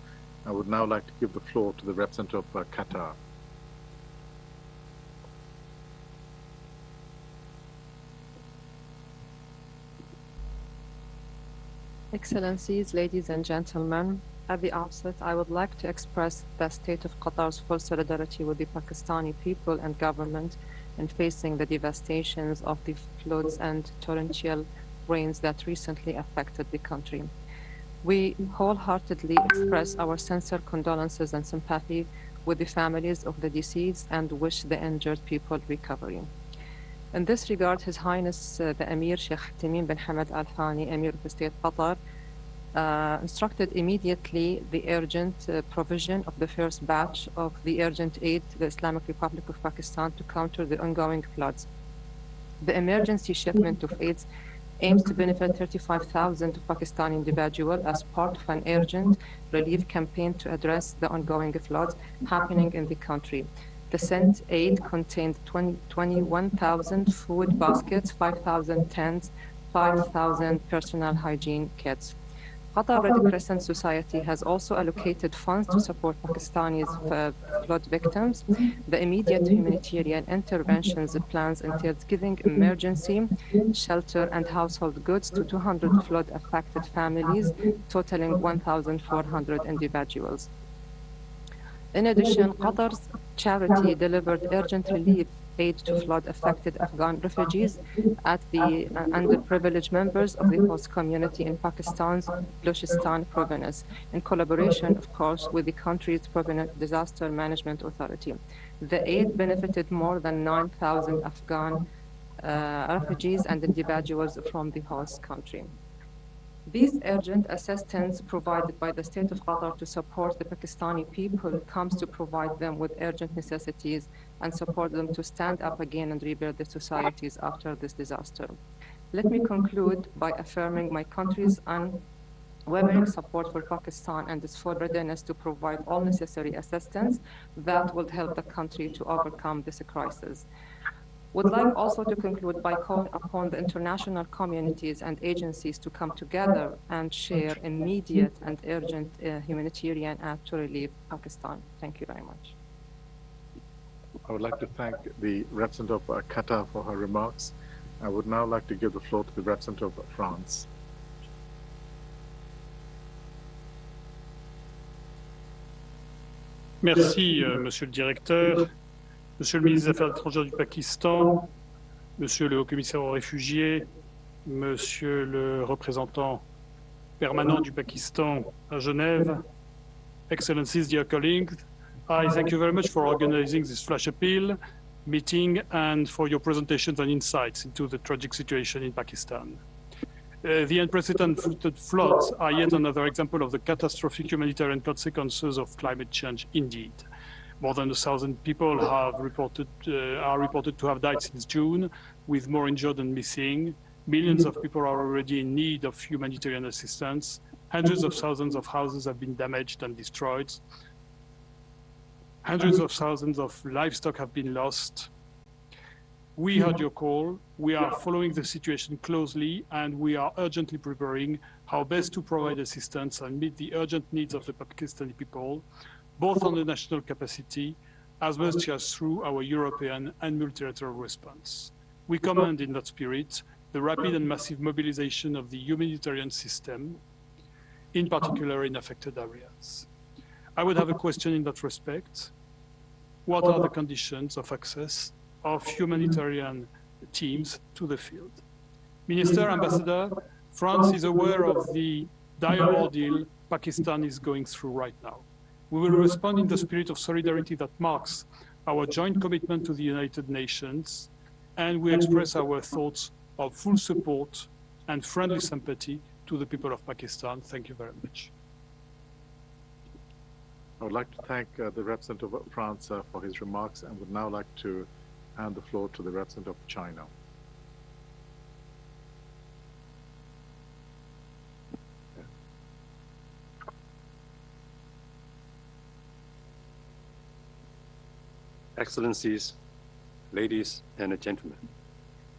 Speaker 8: I would now like to give the floor to the representative of Qatar.
Speaker 14: Excellencies, ladies and gentlemen, at the outset, I would like to express the state of Qatar's full solidarity with the Pakistani people and government in facing the devastations of the floods and torrential rains that recently affected the country. We wholeheartedly express our sincere condolences and sympathy with the families of the deceased and wish the injured people recovery. In this regard, His Highness the Emir Sheikh Tamim bin Hamad Al Thani, Emir of the State Qatar, instructed immediately the urgent provision of the first batch of the urgent aid to the Islamic Republic of Pakistan to counter the ongoing floods. The emergency shipment of aids aims to benefit 35,000 Pakistani individuals as part of an urgent relief campaign to address the ongoing floods happening in the country. The sent aid contained 21,000 food baskets, 5,000 tents, 5,000 personal hygiene kits. Qatar Red Crescent Society has also allocated funds to support Pakistani's flood victims. The immediate humanitarian interventions plans entails giving emergency shelter and household goods to 200 flood-affected families, totaling 1,400 individuals. In addition, Qatar's charity delivered urgent relief aid to flood-affected Afghan refugees at the underprivileged members of the host community in Pakistan's Balochistan province, in collaboration, of course, with the country's Province Disaster Management Authority. The aid benefited more than 9,000 Afghan refugees and individuals from the host country. These urgent assistance provided by the State of Qatar to support the Pakistani people comes to provide them with urgent necessities and support them to stand up again and rebuild their societies after this disaster. Let me conclude by affirming my country's unwavering support for Pakistan and its full readiness to provide all necessary assistance that will help the country to overcome this crisis. Would like also to conclude by calling upon the international communities and agencies to come together and share immediate and urgent humanitarian aid to relieve Pakistan. Thank you very much.
Speaker 8: I would like to thank the representative of Qatar for her remarks. I would now like to give the floor to the representative of France.
Speaker 15: Merci, Monsieur le Directeur. Monsieur le ministre des Affaires étrangères du Pakistan, Monsieur le Haut-Commissaire aux réfugiés, Monsieur le représentant permanent du Pakistan à Genève, Excellencies, dear colleagues, I thank you very much for organizing this flash appeal meeting and for your presentations and insights into the tragic situation in Pakistan. The unprecedented floods are yet another example of the catastrophic humanitarian consequences of climate change indeed. More than 1,000 people are reported to have died since June, with more injured and missing. Millions of people are already in need of humanitarian assistance. Hundreds of thousands of houses have been damaged and destroyed. Hundreds of thousands of livestock have been lost. We heard your call. We are following the situation closely, and we are urgently preparing how best to provide assistance and meet the urgent needs of the Pakistani people, both on the national capacity as much as through our European and multilateral response. We commend in that spirit the rapid and massive mobilization of the humanitarian system, in particular in affected areas. I would have a question in that respect. What are the conditions of access of humanitarian teams to the field? Minister, Ambassador, France is aware of the dire ordeal Pakistan is going through right now. We will respond in the spirit of solidarity that marks our joint commitment to the United Nations, and we express our thoughts of full support and friendly sympathy to the people of Pakistan. Thank you very much.
Speaker 8: I would like to thank the representative of France for his remarks and would now like to hand the floor to the representative of China.
Speaker 16: Excellencies, ladies and gentlemen,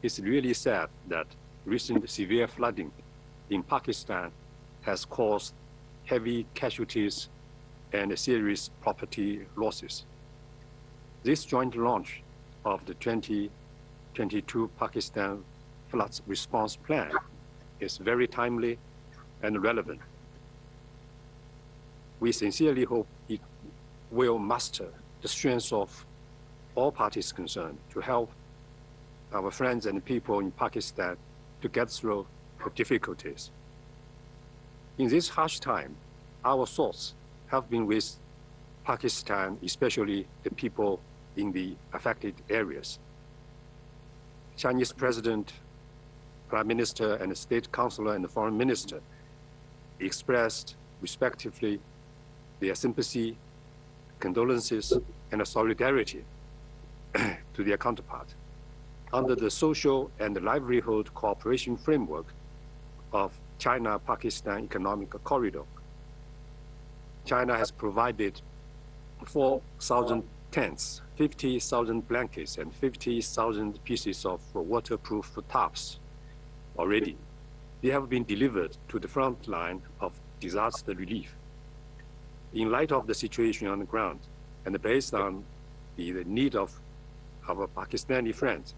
Speaker 16: it's really sad that recent severe flooding in Pakistan has caused heavy casualties and serious property losses. This joint launch of the 2022 Pakistan Floods Response Plan is very timely and relevant. We sincerely hope it will muster the strength of all parties concerned to help our friends and people in Pakistan to get through the difficulties. In this harsh time, our thoughts have been with Pakistan, especially the people in the affected areas. Chinese President, Prime Minister, and State Councilor and Foreign Minister expressed respectively their sympathy, condolences, and solidarity to their counterpart under the social and livelihood cooperation framework of China-Pakistan Economic Corridor. China has provided 4,000 tents, 50,000 blankets, and 50,000 pieces of waterproof tarps already. They have been delivered to the front line of disaster relief. In light of the situation on the ground, and based on the need of our Pakistani friends,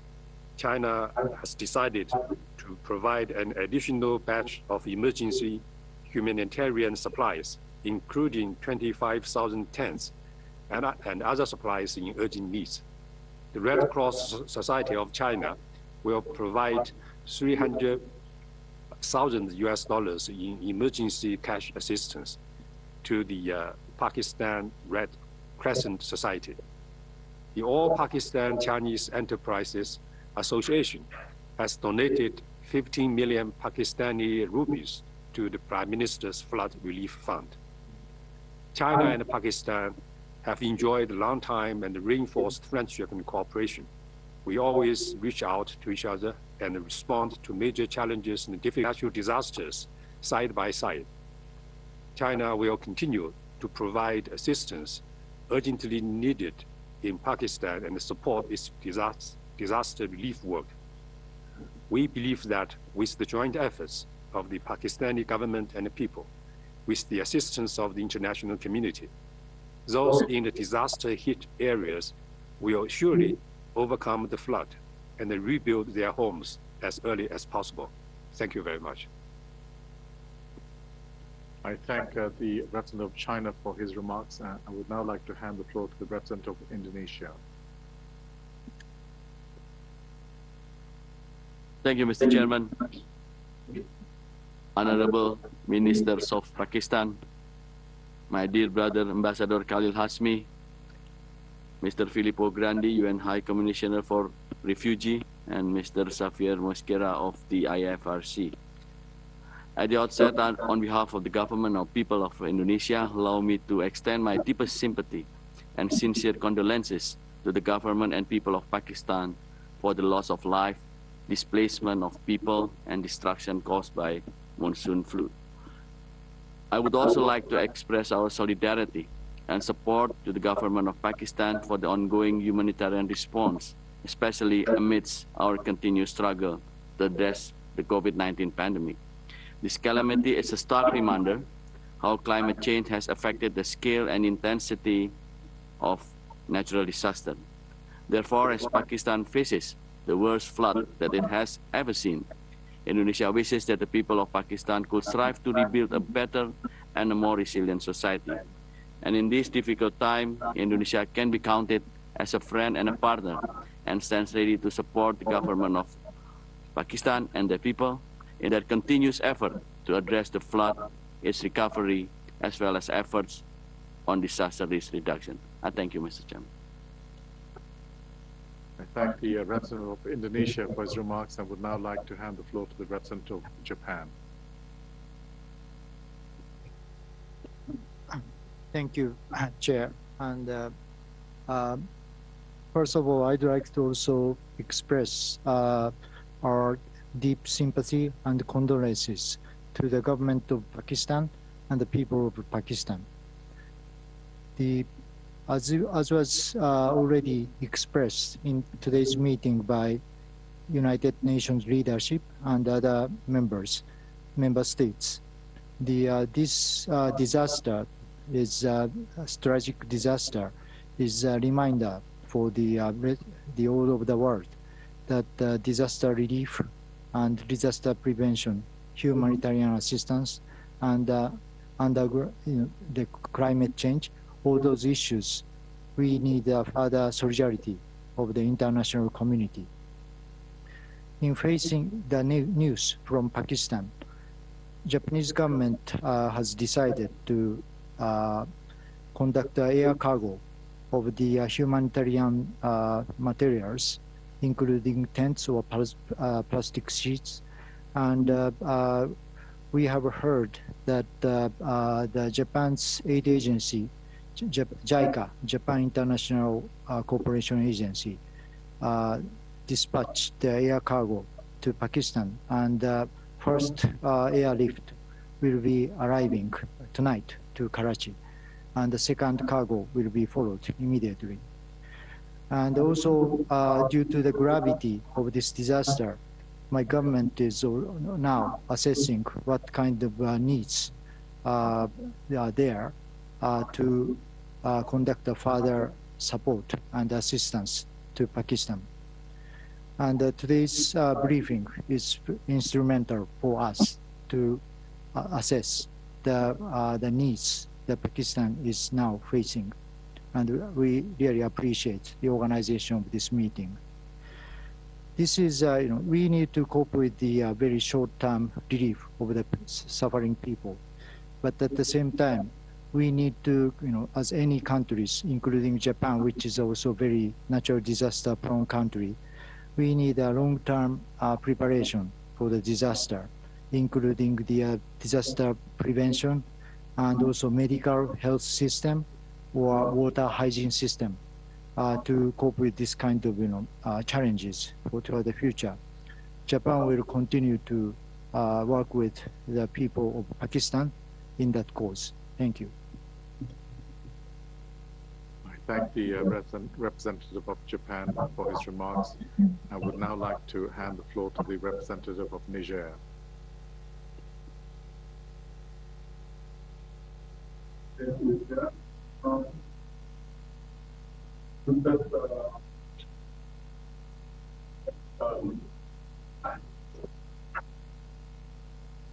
Speaker 16: China has decided to provide an additional batch of emergency humanitarian supplies, including 25,000 tents and other supplies in urgent needs. The Red Cross Society of China will provide $300,000 in emergency cash assistance to the Pakistan Red Crescent Society. The All Pakistan Chinese Enterprises Association has donated 15 million Pakistani rupees to the Prime Minister's Flood Relief Fund. China and Pakistan have enjoyed a long time and reinforced friendship and cooperation. We always reach out to each other and respond to major challenges and difficult natural disasters side by side. China will continue to provide assistance urgently needed in Pakistan and support its disaster relief work. We believe that with the joint efforts of the Pakistani government and the people, with the assistance of the international community, those in the disaster-hit areas will surely overcome the flood and rebuild their homes as early as possible. Thank you very much.
Speaker 8: I thank the Representative of China for his remarks. I would now like to hand the floor to the Representative of Indonesia.
Speaker 17: Thank you, Mr. Chairman. Honorable Ministers of Pakistan, my dear brother Ambassador Khalil Hasmi, Mr. Filippo Grandi, UN High Commissioner for Refugee, and Mr. Xavier Mosquera of the Ifrc. At the outset, on behalf of the government of people of Indonesia, allow me to extend my deepest sympathy and sincere condolences to the government and people of Pakistan for the loss of life, displacement of people, and destruction caused by monsoon flood. I would also like to express our solidarity and support to the government of Pakistan for the ongoing humanitarian response, especially amidst our continued struggle to address the COVID-19 pandemic. This calamity is a stark reminder how climate change has affected the scale and intensity of natural disaster. Therefore, as Pakistan faces the worst flood that it has ever seen, Indonesia wishes that the people of Pakistan could strive to rebuild a better and a more resilient society. And in this difficult time, Indonesia can be counted as a friend and a partner and stands ready to support the government of Pakistan and the people in their continuous effort to address the flood, its recovery, as well as efforts on disaster risk reduction. I thank you, Mr. Chairman.
Speaker 8: I thank the Representative of Indonesia for his remarks and would now like to hand the floor to the Representative of Japan.
Speaker 18: Thank you, Chair. And first of all, I'd like to also express our deep sympathy and condolences to the government of Pakistan and the people of Pakistan. As was already expressed in today's meeting by United Nations leadership and other members, member states. This disaster is a tragic disaster, is a reminder for the all over the world that disaster relief and disaster prevention, humanitarian assistance, and the climate change, all those issues, we need further solidarity of the international community. In facing the news from Pakistan, Japanese government has decided to conduct air cargo of the humanitarian materials, including tents or plastic sheets. And we have heard that the Japan's aid agency, JICA, Japan International Cooperation Agency, dispatched the air cargo to Pakistan, and first airlift will be arriving tonight to Karachi, and the second cargo will be followed immediately. And also, due to the gravity of this disaster, my government is now assessing what kind of needs are there to conduct a further support and assistance to Pakistan. And today's briefing is instrumental for us to assess the needs that Pakistan is now facing. And we really appreciate the organization of this meeting. This is, we need to cope with the very short-term relief of the suffering people. But at the same time, we need to, as any countries, including Japan, which is also very natural disaster-prone country, we need a long-term preparation for the disaster, including the disaster prevention and also medical health system or water hygiene system to cope with this kind of challenges for the future. Japan will continue to work with the people of Pakistan in that cause. Thank you.
Speaker 8: I thank the representative of Japan for his remarks. I would now like to hand the floor to the representative of Niger.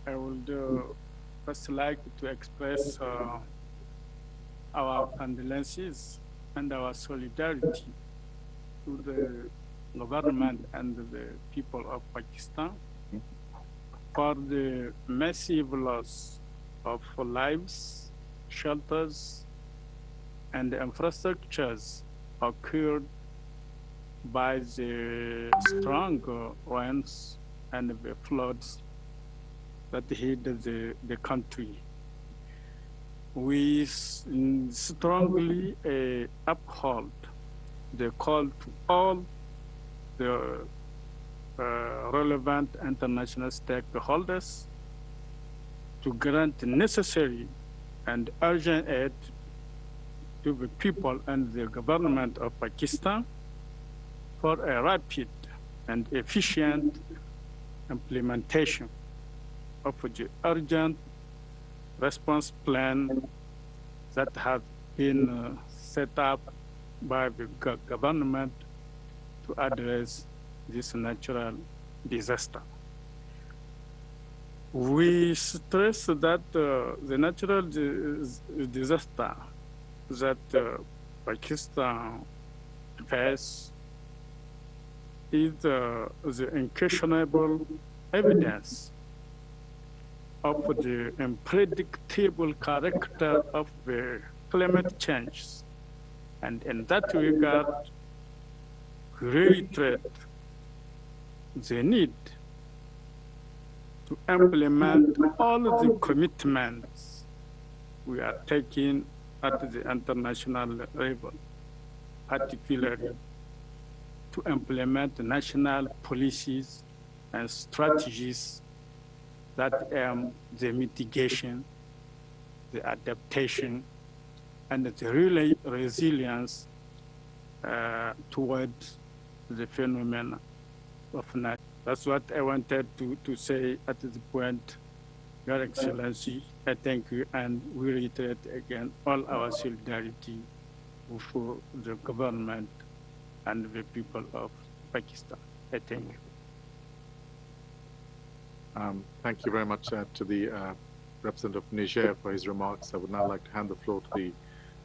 Speaker 15: I would first like to express our condolences and our solidarity to the government and the people of Pakistan for the massive loss of lives, shelters, and infrastructures occurred by the strong winds and the floods that hit the country. We strongly uphold the call to all the relevant international stakeholders to grant necessary and urgent aid to the people and the government of Pakistan for a rapid and efficient implementation of the urgent response plan that has been set up by the government to address this natural disaster. We stress that the natural disaster that Pakistan faces is the unquestionable evidence of the unpredictable character of the climate change. And in that regard, we reiterate the need to implement all the commitments we are taking at the international level, particularly to implement national policies and strategies that aim the mitigation, the adaptation, and the resilience towards the phenomenon of nature. That's what I wanted to say at this point,
Speaker 19: Your Excellency, I thank you, and we reiterate again all our solidarity for the government and the people of Pakistan. I thank you.
Speaker 8: Thank you very much to the representative of Niger for his remarks. I would now like to hand the floor to the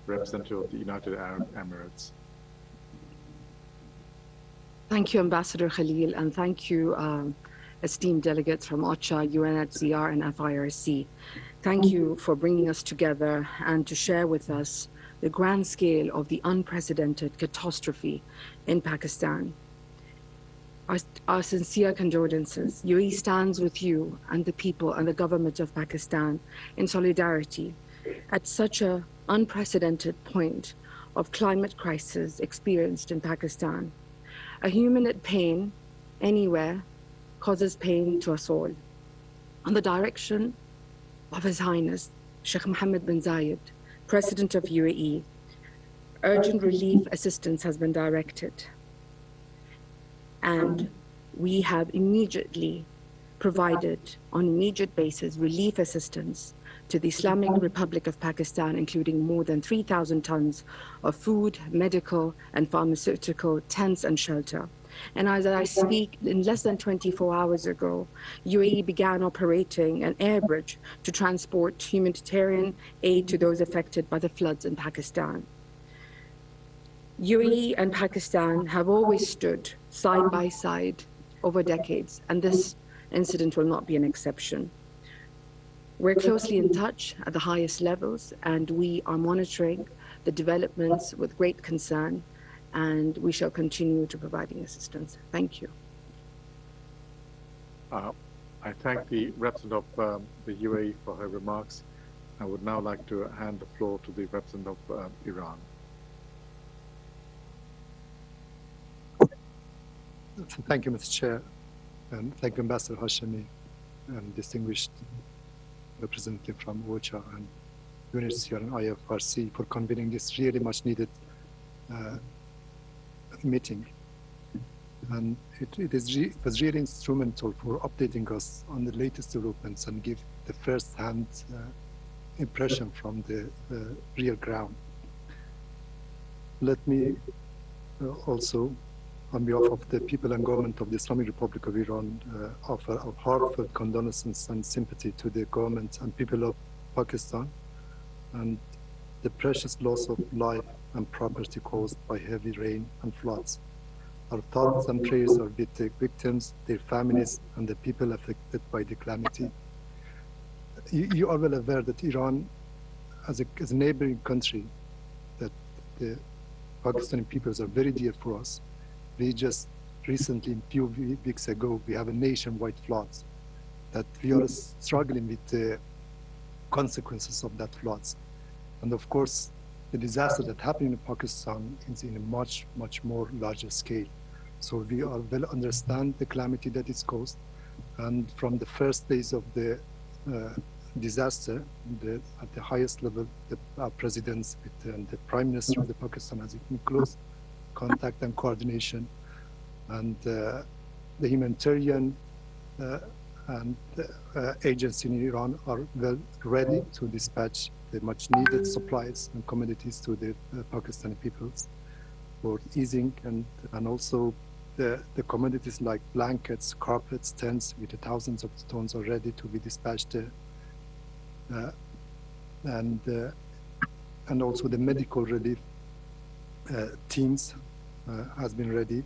Speaker 8: representative of the United Arab Emirates.
Speaker 20: Thank you, Ambassador Khalil, and thank you, esteemed delegates from OCHA, UNHCR, and Ifrc. Thank you for bringing us together and to share with us the grand scale of the unprecedented catastrophe in Pakistan. Our sincere condolences. UAE stands with you and the people and the government of Pakistan in solidarity at such an unprecedented point of climate crisis experienced in Pakistan. A human at pain anywhere causes pain to us all. On the direction of His Highness Sheikh Mohammed bin Zayed, President of UAE, urgent relief assistance has been directed. And we have immediately provided, on immediate basis, relief assistance to the Islamic Republic of Pakistan, including more than 3,000 tons of food, medical, and pharmaceutical tents and shelter. And as I speak, in less than 24 hours ago, UAE began operating an air bridge to transport humanitarian aid to those affected by the floods in Pakistan. UAE and Pakistan have always stood side by side over decades, and this incident will not be an exception. We're closely in touch at the highest levels, and we are monitoring the developments with great concern, and we shall continue to providing assistance. Thank you.
Speaker 8: I thank the representative of the UAE for her remarks. I would now like to hand the floor to the representative of Iran.
Speaker 21: Thank you, Mr. Chair, and thank you, Ambassador Hashemi, and distinguished representative from OCHA and UNHCR and Ifrc for convening this really much needed meeting. And it was really instrumental for updating us on the latest developments and give the first-hand impression from the real ground. Let me also, on behalf of the people and government of the Islamic Republic of Iran, offer our heartfelt condolences and sympathy to the government and people of Pakistan and the precious loss of life and property caused by heavy rain and floods. Our thoughts and prayers are with the victims, their families, and the people affected by the calamity. You are well aware that Iran, as a neighboring country, that the Pakistani peoples are very dear for us. We just recently, a few weeks ago, we have a nationwide floods that we are struggling with the consequences of that floods. And of course, the disaster that happened in Pakistan is in a much, much more larger scale. So we are well understand the calamity that is caused. And from the first days of the disaster, at the highest level, our presidents and the Prime Minister of the Pakistan has in close contact and coordination, and the humanitarian and agency in Iran are well ready to dispatch the much needed supplies and commodities to the Pakistani peoples for easing, and also the commodities like blankets, carpets, tents with the thousands of tons are ready to be dispatched, and also the medical relief teams has been ready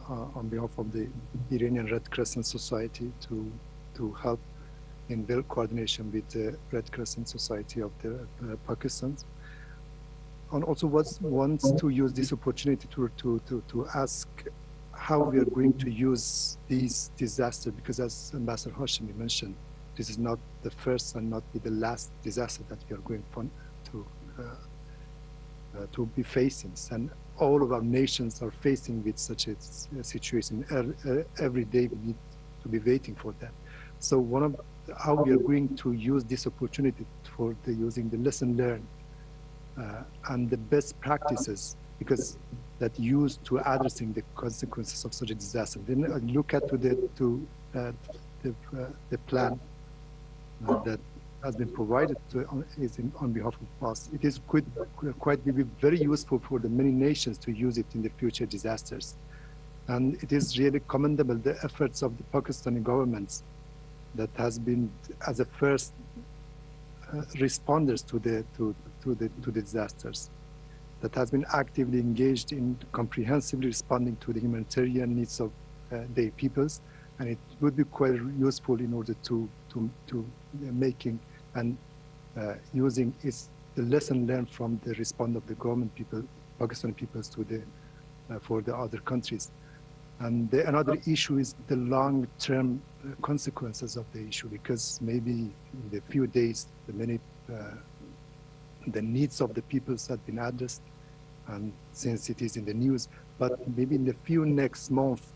Speaker 21: on behalf of the Iranian Red Crescent Society to help in well coordination with the Red Crescent Society of the Pakistan. And also wants to use this opportunity to ask how we are going to use these disasters, because as Ambassador Hashemi mentioned, this is not the first and not be the last disaster that we are going to be facing. And all of our nations are facing with such a situation. Every day we need to be waiting for that. So one of how we are going to use this opportunity for using the lesson learned and the best practices, because that used to addressing the consequences of such a disaster. Then I look at the plan that has been provided on behalf of us. It is quite be very useful for the many nations to use it in the future disasters. And it is really commendable, the efforts of the Pakistani governments that has been as a first responders to the disasters, that has been actively engaged in comprehensively responding to the humanitarian needs of their peoples. And it would be quite useful in order to making and using the lesson learned from the response of the government people, Pakistani peoples to for the other countries. And another issue is the long-term consequences of the issue, because maybe in the few days, the needs of the peoples have been addressed, and since it is in the news, but maybe in the few next months,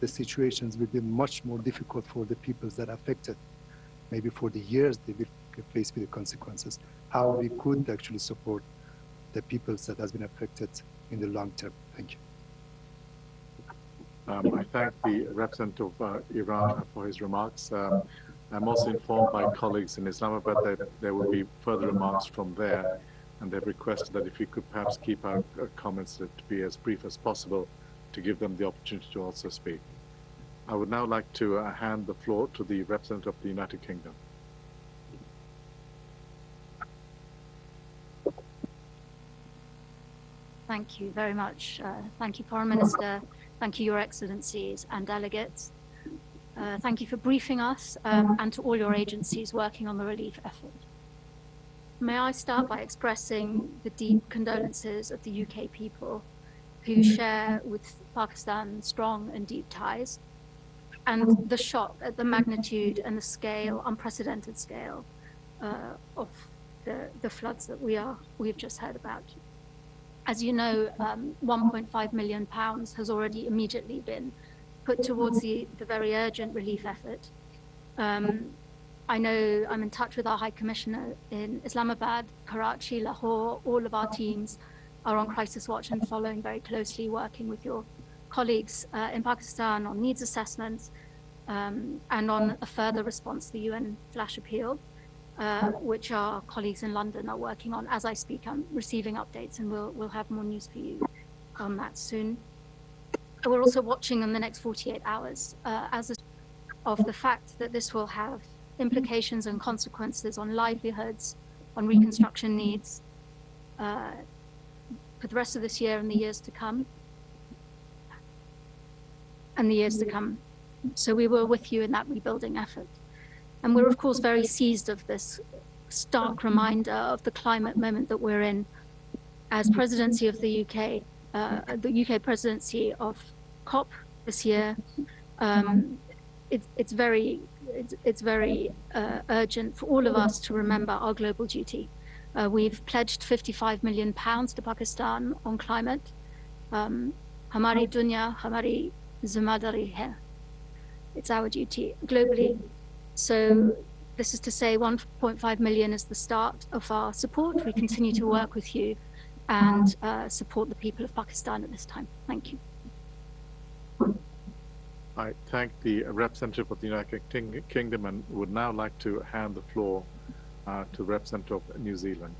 Speaker 21: the situations will be much more difficult for the peoples that are affected. Maybe for the years they will be faced with the consequences. How we could actually support the peoples that has been affected in the long term. Thank you.
Speaker 8: I thank the representative of Iran for his remarks. I'm also informed by colleagues in Islamabad that there will be further remarks from there, and they've requested that if we could perhaps keep our comments to be as brief as possible to give them the opportunity to also speak. I would now like to hand the floor to the representative of the United Kingdom.
Speaker 1: Thank you very much. Thank you, Foreign Minister. Thank you, Your Excellencies and delegates. Thank you for briefing us and to all your agencies working on the relief effort. May I start by expressing the deep condolences of the UK people who share with Pakistan strong and deep ties, and the shock at the magnitude and the scale, unprecedented scale, of the floods that we've just heard about. As you know, £1.5 million has already immediately been put towards the very urgent relief effort. I know I'm in touch with our High Commissioner in Islamabad, Karachi, Lahore. All of our teams are on crisis watch and following very closely, working with your colleagues in Pakistan on needs assessments and on a further response to the UN flash appeal, which our colleagues in London are working on. As I speak, I'm receiving updates, and we'll have more news for you on that soon. We're also watching in the next 48 hours of the fact that this will have implications and consequences on livelihoods, on reconstruction needs for the rest of this year and the years to come. So we were with you in that rebuilding effort. And we're, of course, very seized of this stark reminder of the climate moment that we're in. As presidency of the UK presidency of COP this year, it's very urgent for all of us to remember our global duty. We've pledged £55 million to Pakistan on climate. Hamari dunya, hamari zimmedari hai. It's our duty globally. So this is to say 1.5 million is the start of our support. We continue to work with you and support the people of Pakistan at this time. Thank you.
Speaker 8: I thank the representative of the United Kingdom and would now like to hand the floor to the representative of New Zealand.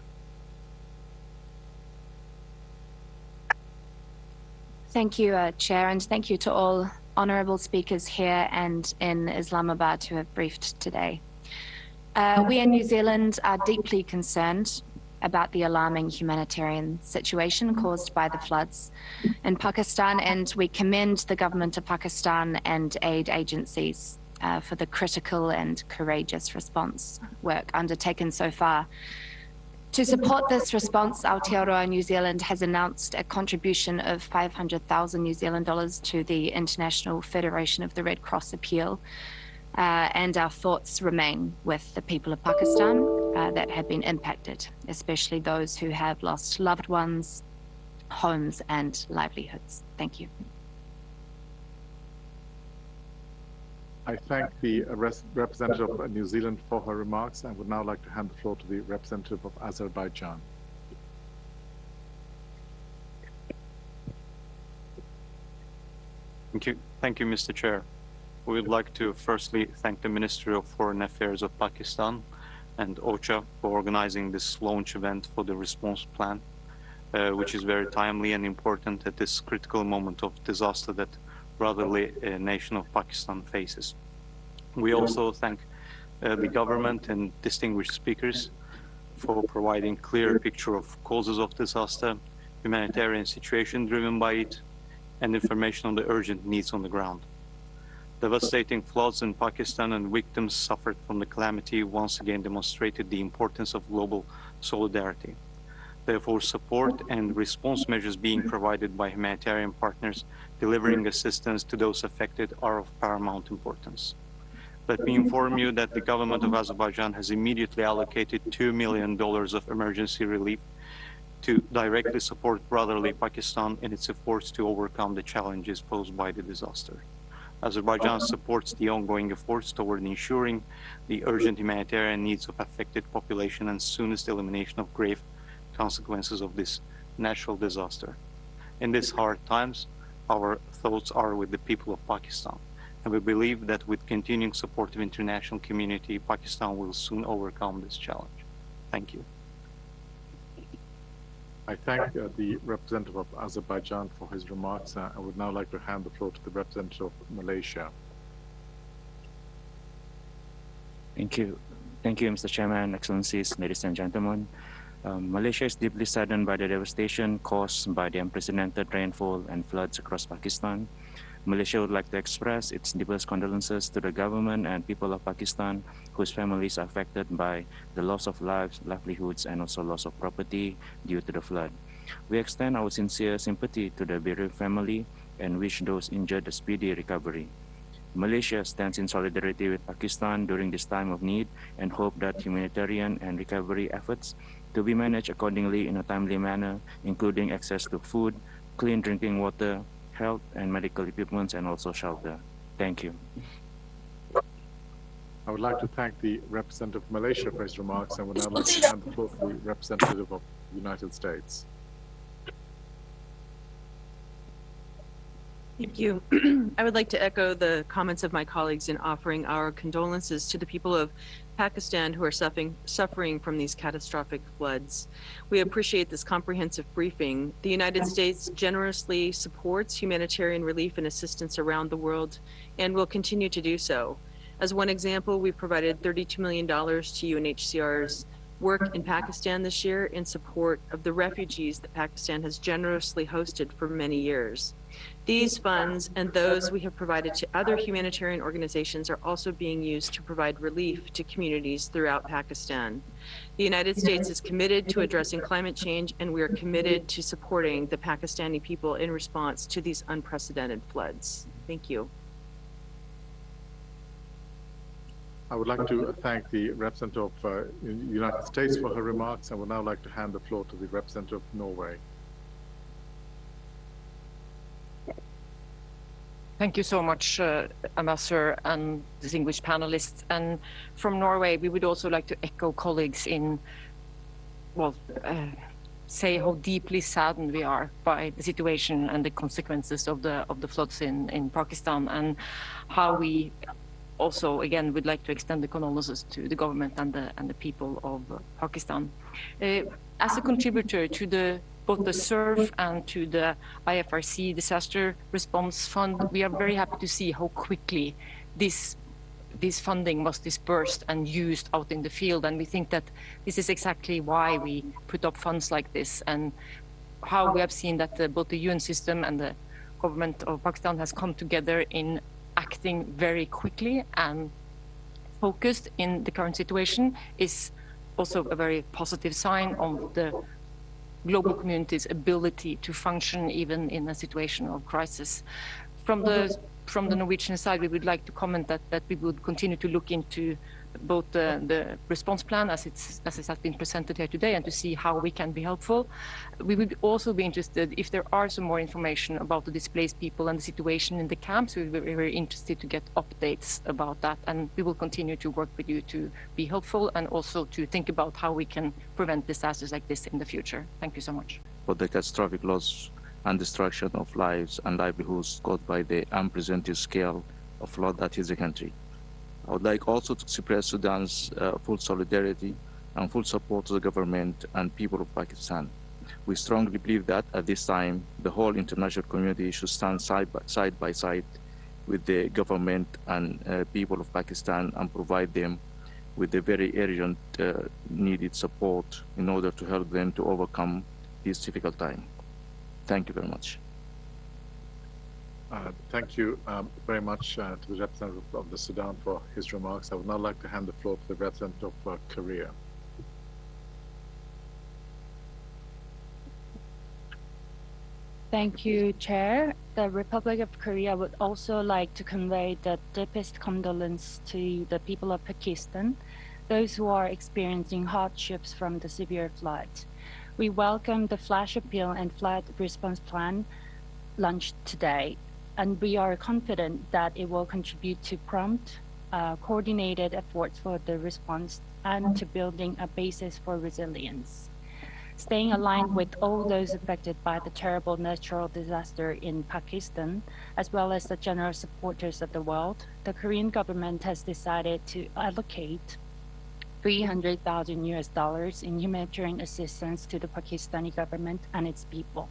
Speaker 22: Thank you, Chair, and thank you to all honourable speakers here and in Islamabad who have briefed today. We in New Zealand are deeply concerned about the alarming humanitarian situation caused by the floods in Pakistan, and we commend the government of Pakistan and aid agencies for the critical and courageous response work undertaken so far. To support this response, Aotearoa New Zealand has announced a contribution of 500,000 New Zealand dollars to the International Federation of the Red Cross appeal, and our thoughts remain with the people of Pakistan that have been impacted, especially those who have lost loved ones, homes and livelihoods. Thank you.
Speaker 8: I thank the representative of New Zealand for her remarks and would now like to hand the floor to the representative of Azerbaijan.
Speaker 23: Thank you, Mr. Chair.
Speaker 3: we would like to firstly thank the Ministry of Foreign Affairs of Pakistan and OCHA for organizing this launch event for the response plan, which is very timely and important at this critical moment of disaster that brotherly nation of Pakistan faces. We also thank the government and distinguished speakers for providing clear picture of causes of disaster, humanitarian situation driven by it, and information on the urgent needs on the ground. Devastating floods in Pakistan and victims suffered from the calamity once again demonstrated the importance of global solidarity. Therefore, support and response measures being provided by humanitarian partners delivering assistance to those affected are of paramount importance. Let me inform you that the government of Azerbaijan has immediately allocated $2 million of emergency relief to directly support brotherly Pakistan in its efforts to overcome the challenges posed by the disaster. Azerbaijan supports the ongoing efforts toward ensuring the urgent humanitarian needs of affected population and soonest elimination of grave consequences of this natural disaster. In these hard times, our thoughts are with the people of Pakistan, and we believe that with continuing support of international community, Pakistan will soon overcome this challenge. Thank you.
Speaker 8: I thank the representative of Azerbaijan for his remarks. I would now like to hand the floor to the representative of Malaysia.
Speaker 4: Thank you. Thank you, Mr. Chairman, Excellencies, ladies and gentlemen. Malaysia is deeply saddened by the devastation caused by the unprecedented rainfall and floods across Pakistan. Malaysia would like to express its deepest condolences to the government and people of Pakistan whose families are affected by the loss of lives, livelihoods, and also loss of property due to the flood. We extend our sincere sympathy to the bereaved family and wish those injured a speedy recovery. Malaysia stands in solidarity with Pakistan during this time of need and hope that humanitarian and recovery efforts to be managed accordingly in a timely manner, including access to food, clean drinking water, health and medical equipment, and also shelter. Thank you.
Speaker 8: I would like to thank the representative of Malaysia for his remarks and would now like to hand the floor to the representative of the United States.
Speaker 23: Thank you. I would like to echo the comments of my colleagues in offering our condolences to the people of Pakistan who are suffering from these catastrophic floods. We appreciate this comprehensive briefing. The United States generously supports humanitarian relief and assistance around the world and will continue to do so. As one example, we provided $32 million to UNHCR's work in Pakistan this year in support of the refugees that Pakistan has generously hosted for many years. These funds and those we have provided to other humanitarian organizations are also being used to provide relief to communities throughout Pakistan. The United States is committed to addressing climate change, and we are committed to supporting the Pakistani people in response to these unprecedented floods. Thank you.
Speaker 8: I would like to thank the representative of the United States for her remarks. I would now like to hand the floor to the representative of Norway.
Speaker 14: Thank you so much, Ambassador and distinguished panelists. And from Norway, we would also like to echo colleagues in, well, say how deeply saddened we are by the situation and the consequences of the floods in Pakistan, and how we also, again, would like to extend the condolences to the government and the people of Pakistan. As a contributor to both the SURF and to the Ifrc Disaster Response Fund, we are very happy to see how quickly this funding was dispersed and used out in the field. And we think that this is exactly why we put up funds like this, and how we have seen that both the UN system and the government of Pakistan has come together in acting very quickly and focused in the current situation is also a very positive sign of the global community's ability to function even in a situation of crisis. From the Norwegian side, we would like to comment that we would continue to look into both the response plan as it has been presented here today, and to see how we can be helpful. We would also be interested if there are some more information about the displaced people and the situation in the camps. We would be very interested to get updates about that, and we will continue to work with you to be helpful and also to think about how we can prevent disasters like this in the future. Thank you so much.
Speaker 24: For the catastrophic loss and destruction of lives and livelihoods caused by the unprecedented scale
Speaker 2: of flood that hits the country. I would like also to express Sudan's full solidarity and full support to the government and people of Pakistan. We strongly believe that at this time, the whole international community should stand side by side with the government and people of Pakistan and provide them with the very urgent needed support in order to help them to overcome this difficult time. Thank you very much.
Speaker 8: Thank you very much to the representative of the Sudan for his remarks. I would now like to hand the floor to the representative of Korea.
Speaker 5: Thank you, Chair. The Republic of Korea would also like to convey the deepest condolence to the people of Pakistan, those who are experiencing hardships from the severe floods. We welcome the flash appeal and flood response plan launched today, and we are confident that it will contribute to prompt, coordinated efforts for the response and to building a basis for resilience. Staying aligned with all those affected by the terrible natural disaster in Pakistan, as well as the general supporters of the world, the Korean government has decided to allocate $300,000 in humanitarian assistance to the Pakistani government and its people.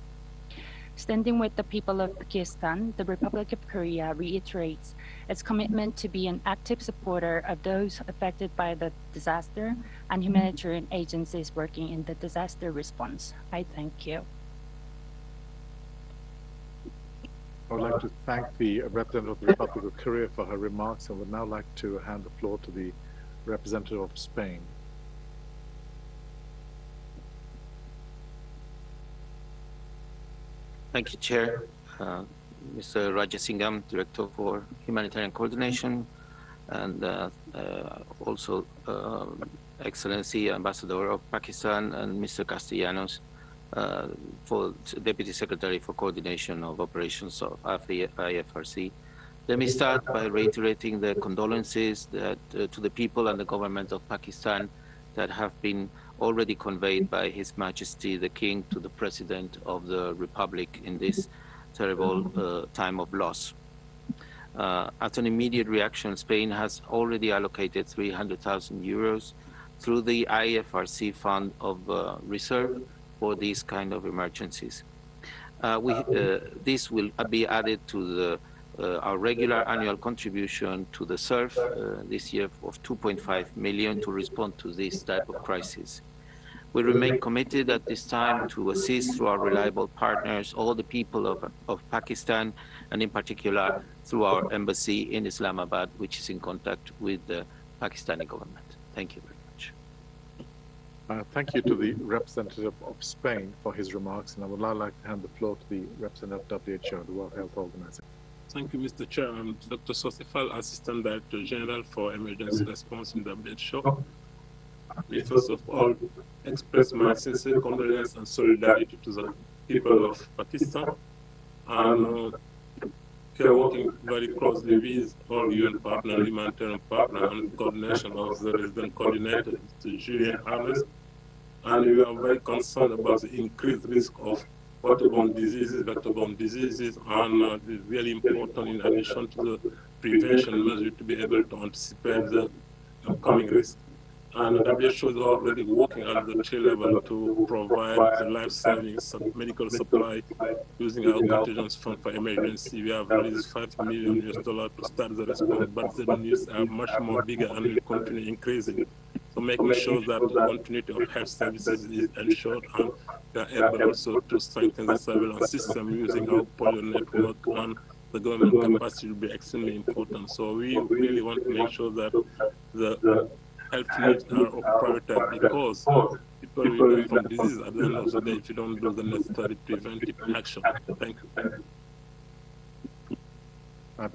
Speaker 5: Standing with the people of Pakistan, the Republic of Korea reiterates its commitment to be an active supporter of those affected by the disaster and humanitarian agencies working in the disaster response. I thank you.
Speaker 8: I would like to thank the representative of the Republic of Korea for her remarks. I would now like to hand the floor to the representative of Spain.
Speaker 6: Thank you, Chair. Mr. Rajasingham, Director for Humanitarian Coordination, and also Excellency Ambassador of Pakistan, and Mr. Castellanos, for Deputy Secretary for Coordination of Operations of Ifrc. Let me start by reiterating the condolences that, to the people and the government of Pakistan that have been already conveyed by His Majesty the King to the President of the Republic in this terrible time of loss. As an immediate reaction, Spain has already allocated 300,000 euros through the Ifrc Fund of Reserve for these kind of emergencies. This will be added to our regular annual contribution to the SURF this year of 2.5 million to respond to this type of crisis. We remain committed at this time to assist through our reliable partners, all the people of Pakistan, and in particular through our embassy in Islamabad, which is in contact with the Pakistani government. Thank you very much.
Speaker 8: Thank you to the representative of Spain for his remarks, and I would now like to hand the floor to the representative of WHO, the World Health Organization.
Speaker 24: Thank you, Mr. Chair. I'm Dr. Sosifal, Assistant Director General for Emergency Response in WHO. I first of all express my sincere condolence and solidarity to the people of Pakistan. And we are working very closely with all UN partners, humanitarian partners, and coordination of the resident coordinator, Mr. Julian Harness. And we are very concerned about the increased risk of waterborne diseases, vector-borne diseases, and it's really important in addition to the prevention measure to be able to anticipate the upcoming risk. And WHO is already working at the tier level to provide the life-saving medical supply using our contingency fund for emergency. We have raised $5 million to start the response, but the needs are much more bigger and will continue increasing. So making sure that the continuity of health services is ensured, and we are able also to strengthen the surveillance system using our polio network, and the government capacity will be extremely important. So we really want to make sure that the health needs are prioritized, because people will die from disease at the end of the day if you don't do the necessary preventive action. Thank you.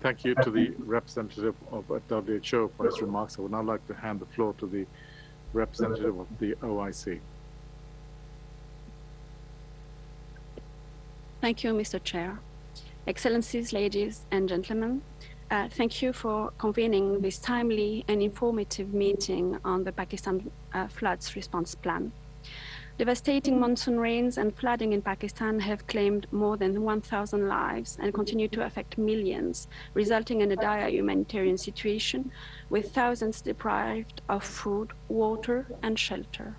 Speaker 8: Thank you to the representative of WHO for his remarks. I would now like to hand the floor to the representative of the OIC.
Speaker 25: Thank you, Mr. Chair. Excellencies, ladies and gentlemen, thank you for convening this timely and informative meeting on the Pakistan floods response plan. Devastating monsoon rains and flooding in Pakistan have claimed more than 1,000 lives and continue to affect millions, resulting in a dire humanitarian situation with thousands deprived of food, water, and shelter.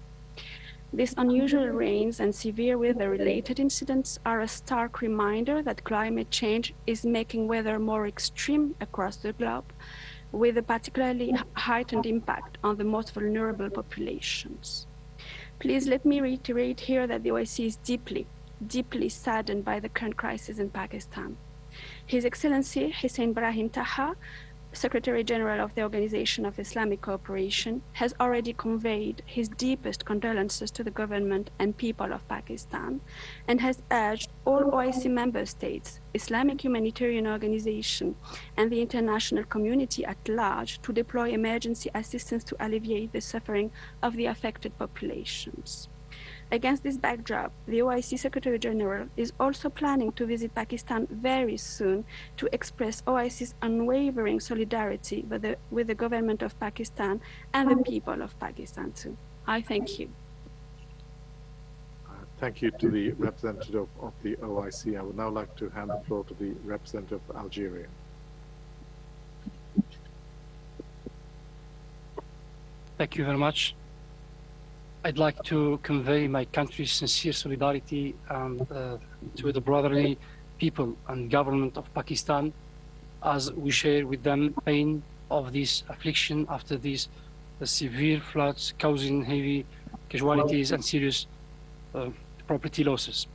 Speaker 25: These unusual rains and severe weather-related incidents are a stark reminder that climate change is making weather more extreme across the globe, with a particularly heightened impact on the most vulnerable populations. Please let me reiterate here that the OIC is deeply, deeply saddened by the current crisis in Pakistan. His Excellency Hussein Brahim Taha, Secretary General of the Organization of Islamic Cooperation, has already conveyed his deepest condolences to the government and people of Pakistan and has urged all OIC member states, Islamic humanitarian organizations, and the international community at large to deploy emergency assistance to alleviate the suffering of the affected populations. Against this backdrop, the OIC Secretary General is also planning to visit Pakistan very soon to express OIC's unwavering solidarity with the government of Pakistan and the people of Pakistan too. I thank you.
Speaker 8: Thank you to the representative of the OIC. I would now like to hand the floor to the representative of Algeria.
Speaker 7: Thank you very much. I'd like to convey my country's sincere solidarity to the brotherly people and government of Pakistan, as we share with them pain of this affliction after these severe floods causing heavy casualties and serious property losses.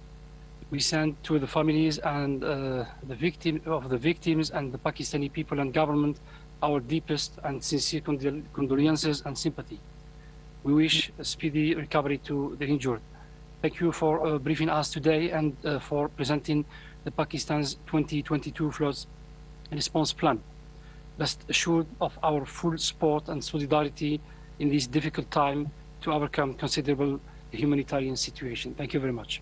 Speaker 7: We send to the families and the victims and the Pakistani people and government our deepest and sincere condolences and sympathy. We wish a speedy recovery to the injured. Thank you for briefing us today and for presenting the Pakistan's 2022 floods response plan. Rest assured of our full support and solidarity in this difficult time to overcome considerable humanitarian situation. Thank you very much.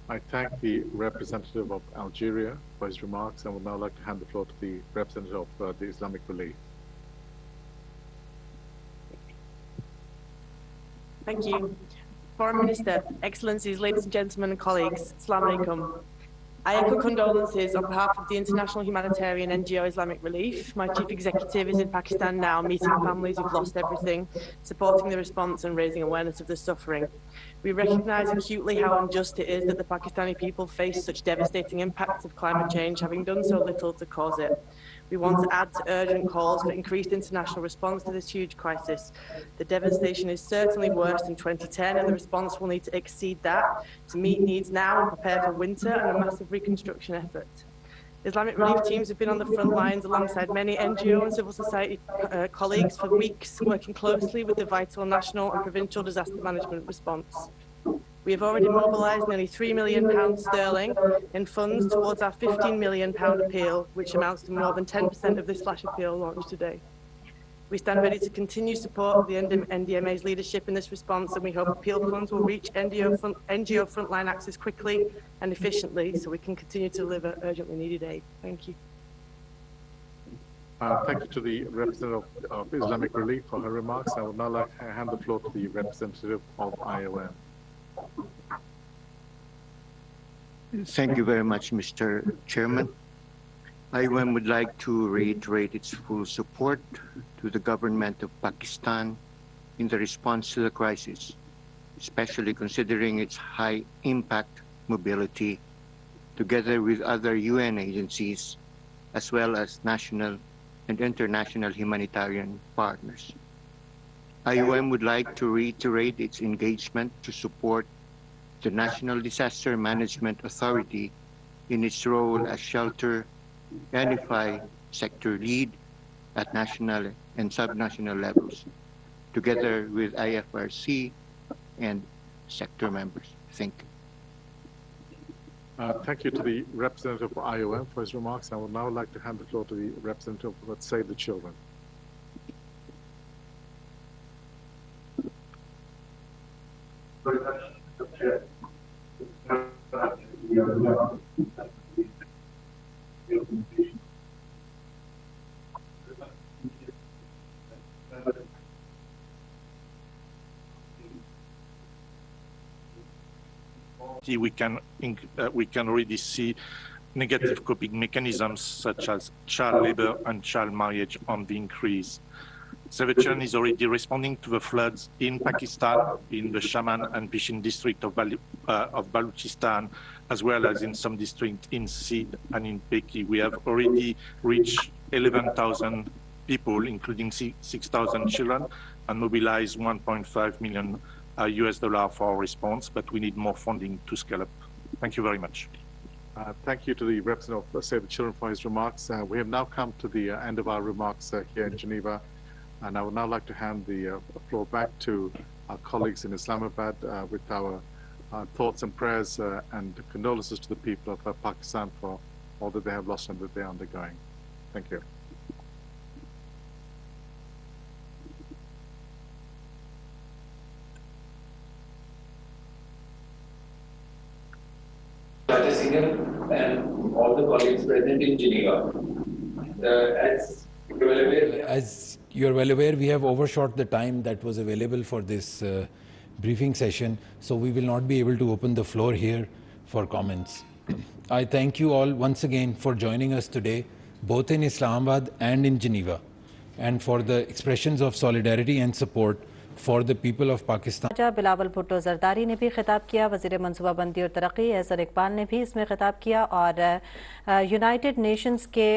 Speaker 8: I thank the representative of Algeria for his remarks and would now like to hand the floor to the representative of the Islamic Relief.
Speaker 9: Thank you. Foreign Minister, Excellencies, ladies and gentlemen and colleagues, Assalamu alaikum. I echo condolences on behalf of the international humanitarian NGO Islamic Relief. My chief executive is in Pakistan now, meeting families who've lost everything, supporting the response and raising awareness of the suffering. We recognize acutely how unjust it is that the Pakistani people face such devastating impacts of climate change, having done so little to cause it. We want to add to urgent calls for increased international response to this huge crisis. The devastation is certainly worse than 2010, and the response will need to exceed that to meet needs now and prepare for winter and a massive reconstruction effort. Islamic relief teams have been on the front lines alongside many NGO and civil society colleagues for weeks, working closely with the vital national and provincial disaster management response. We have already mobilised nearly £3 million sterling in funds towards our £15 million appeal, which amounts to more than 10% of this flash appeal launched today. We stand ready to continue support the NDMA's leadership in this response, and we hope appeal funds will reach NGO frontline access quickly and efficiently so we can continue to deliver urgently needed aid. Thank you.
Speaker 8: Thank you to the representative of Islamic Relief for her remarks. I would now like to hand the floor to the representative of IOM.
Speaker 10: Thank you very much, Mr. Chairman. IOM would like to reiterate its full support to the government of Pakistan in the response to the crisis, especially considering its high impact mobility, together with other UN agencies, as well as national and international humanitarian partners. IOM would like to reiterate its engagement to support the National Disaster Management Authority in its role as shelter, unify sector lead at national and subnational levels, together with Ifrc and sector members. Thank you.
Speaker 8: Thank you to the representative of IOM for his remarks. I would now like to hand the floor to the representative of Let's Save the Children.
Speaker 11: We can already see negative coping mechanisms such as child labor and child marriage on the increase. Save the Children is already responding to the floods in Pakistan, in the Shaman and Pishin district of Balochistan, as well as in some districts in Sindh and in Peki. We have already reached 11,000 people, including 6,000 children, and mobilized $1.5 million US for our response, but we need more funding to scale up. Thank you very much.
Speaker 8: Thank you to the representative of Save the Children for his remarks. We have now come to the end of our remarks here in Geneva, and I would now like to hand the floor back to our colleagues in Islamabad with our thoughts and prayers and condolences to the people of Pakistan for all that they have lost and that they are undergoing. Thank you.
Speaker 12: And all the colleagues present in Geneva. As you're well aware, we have overshot the time that was available for this briefing session, so we will not be able to open the floor here for comments. I thank you all once again for joining us today, both in Islamabad and in Geneva, and for the expressions of solidarity and support for the people of Pakistan.
Speaker 13: Bilawal Bhutto Zardari نے بھی خطاب کیا. وزیر منصوبہ بندی اور ترقی احسن اقبال نے بھی اس میں خطاب کیا, اور یونائٹڈ نیشنز کے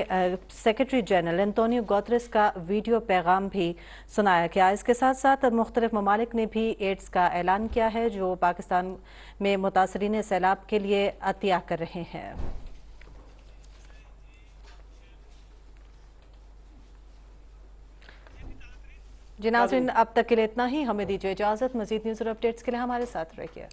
Speaker 13: سیکرٹری جنرل انتونیو گوتریس کا ویڈیو پیغام بھی سنایا گیا. اس کے ساتھ ساتھ مختلف ممالک نے بھی ایڈز کا اعلان کیا ہے جو پاکستان میں متاثرین سیلاب کے لیے عطیہ کر رہے ہیں. جی ناظرین, اب تک کے لیے اتنا ہی. ہمیں دیجیے اجازت. مزید نیوز اور اپڈیٹس کے لیے ہمارے ساتھ رہیے.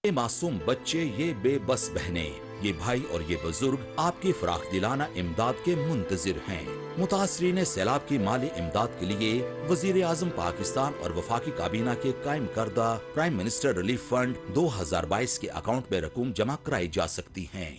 Speaker 16: یہ معصوم بچے, یہ بے بس بہنیں, یہ بھائی اور یہ بزرگ آپ کی فراخ دلانہ امداد کے منتظر ہیں. متاثرین سیلاب کی مالی امداد کے لیے وزیر اعظم پاکستان اور وفاقی کابینہ کے قائم کردہ پرائم منسٹر ریلیف فنڈ 2022 کے اکاؤنٹ میں رقم جمع کرائی جا سکتی ہیں.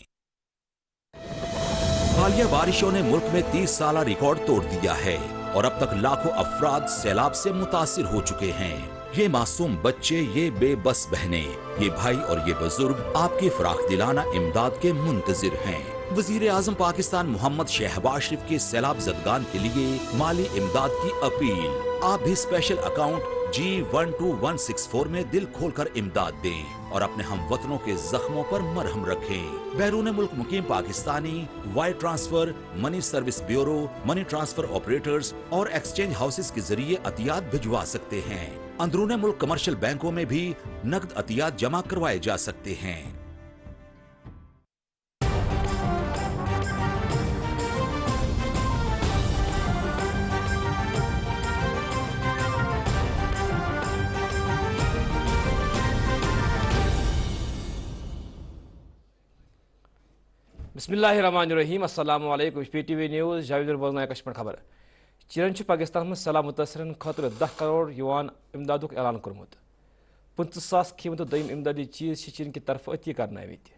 Speaker 16: حالیہ بارشوں نے ملک میں 30 سالہ ریکارڈ توڑ دیا ہے اور اب تک لاکھوں افراد سیلاب سے متاثر ہو چکے ہیں. یہ معصوم بچے, یہ بے بس بہنیں, یہ بھائی اور یہ بزرگ آپ کی فراخ دلانہ امداد کے منتظر ہیں. وزیر اعظم پاکستان محمد شہباز شریف کے سیلاب زدگان کے لیے مالی امداد کی اپیل. آپ بھی اسپیشل اکاؤنٹ G12164 میں دل کھول کر امداد دیں اور اپنے ہم وطنوں کے زخموں پر مرہم رکھیں. بیرون ملک مقیم Pakistani wire transfer, money service bureau, money transfer operators اور ایکسچینج ہاؤسز کے ذریعے عطیات بھجوا سکتے ہیں. اندرون ملک کمرشل بینکوں میں بھی نقد عطیات جمع کروائے جا سکتے ہیں.
Speaker 17: بسم اللہ الرحمن الرحیم. السلام علیکم. PTV نیوز جاوید البوزنائے کشمیر خبر. چین پاکستان میں سیلاب متاثرین خاطر 10 کروڑ یوان امدادک اعلان کورمت. 25,000 قیمت دیم امدادی چیز چین کی طرف عطیہ کرنا آمت.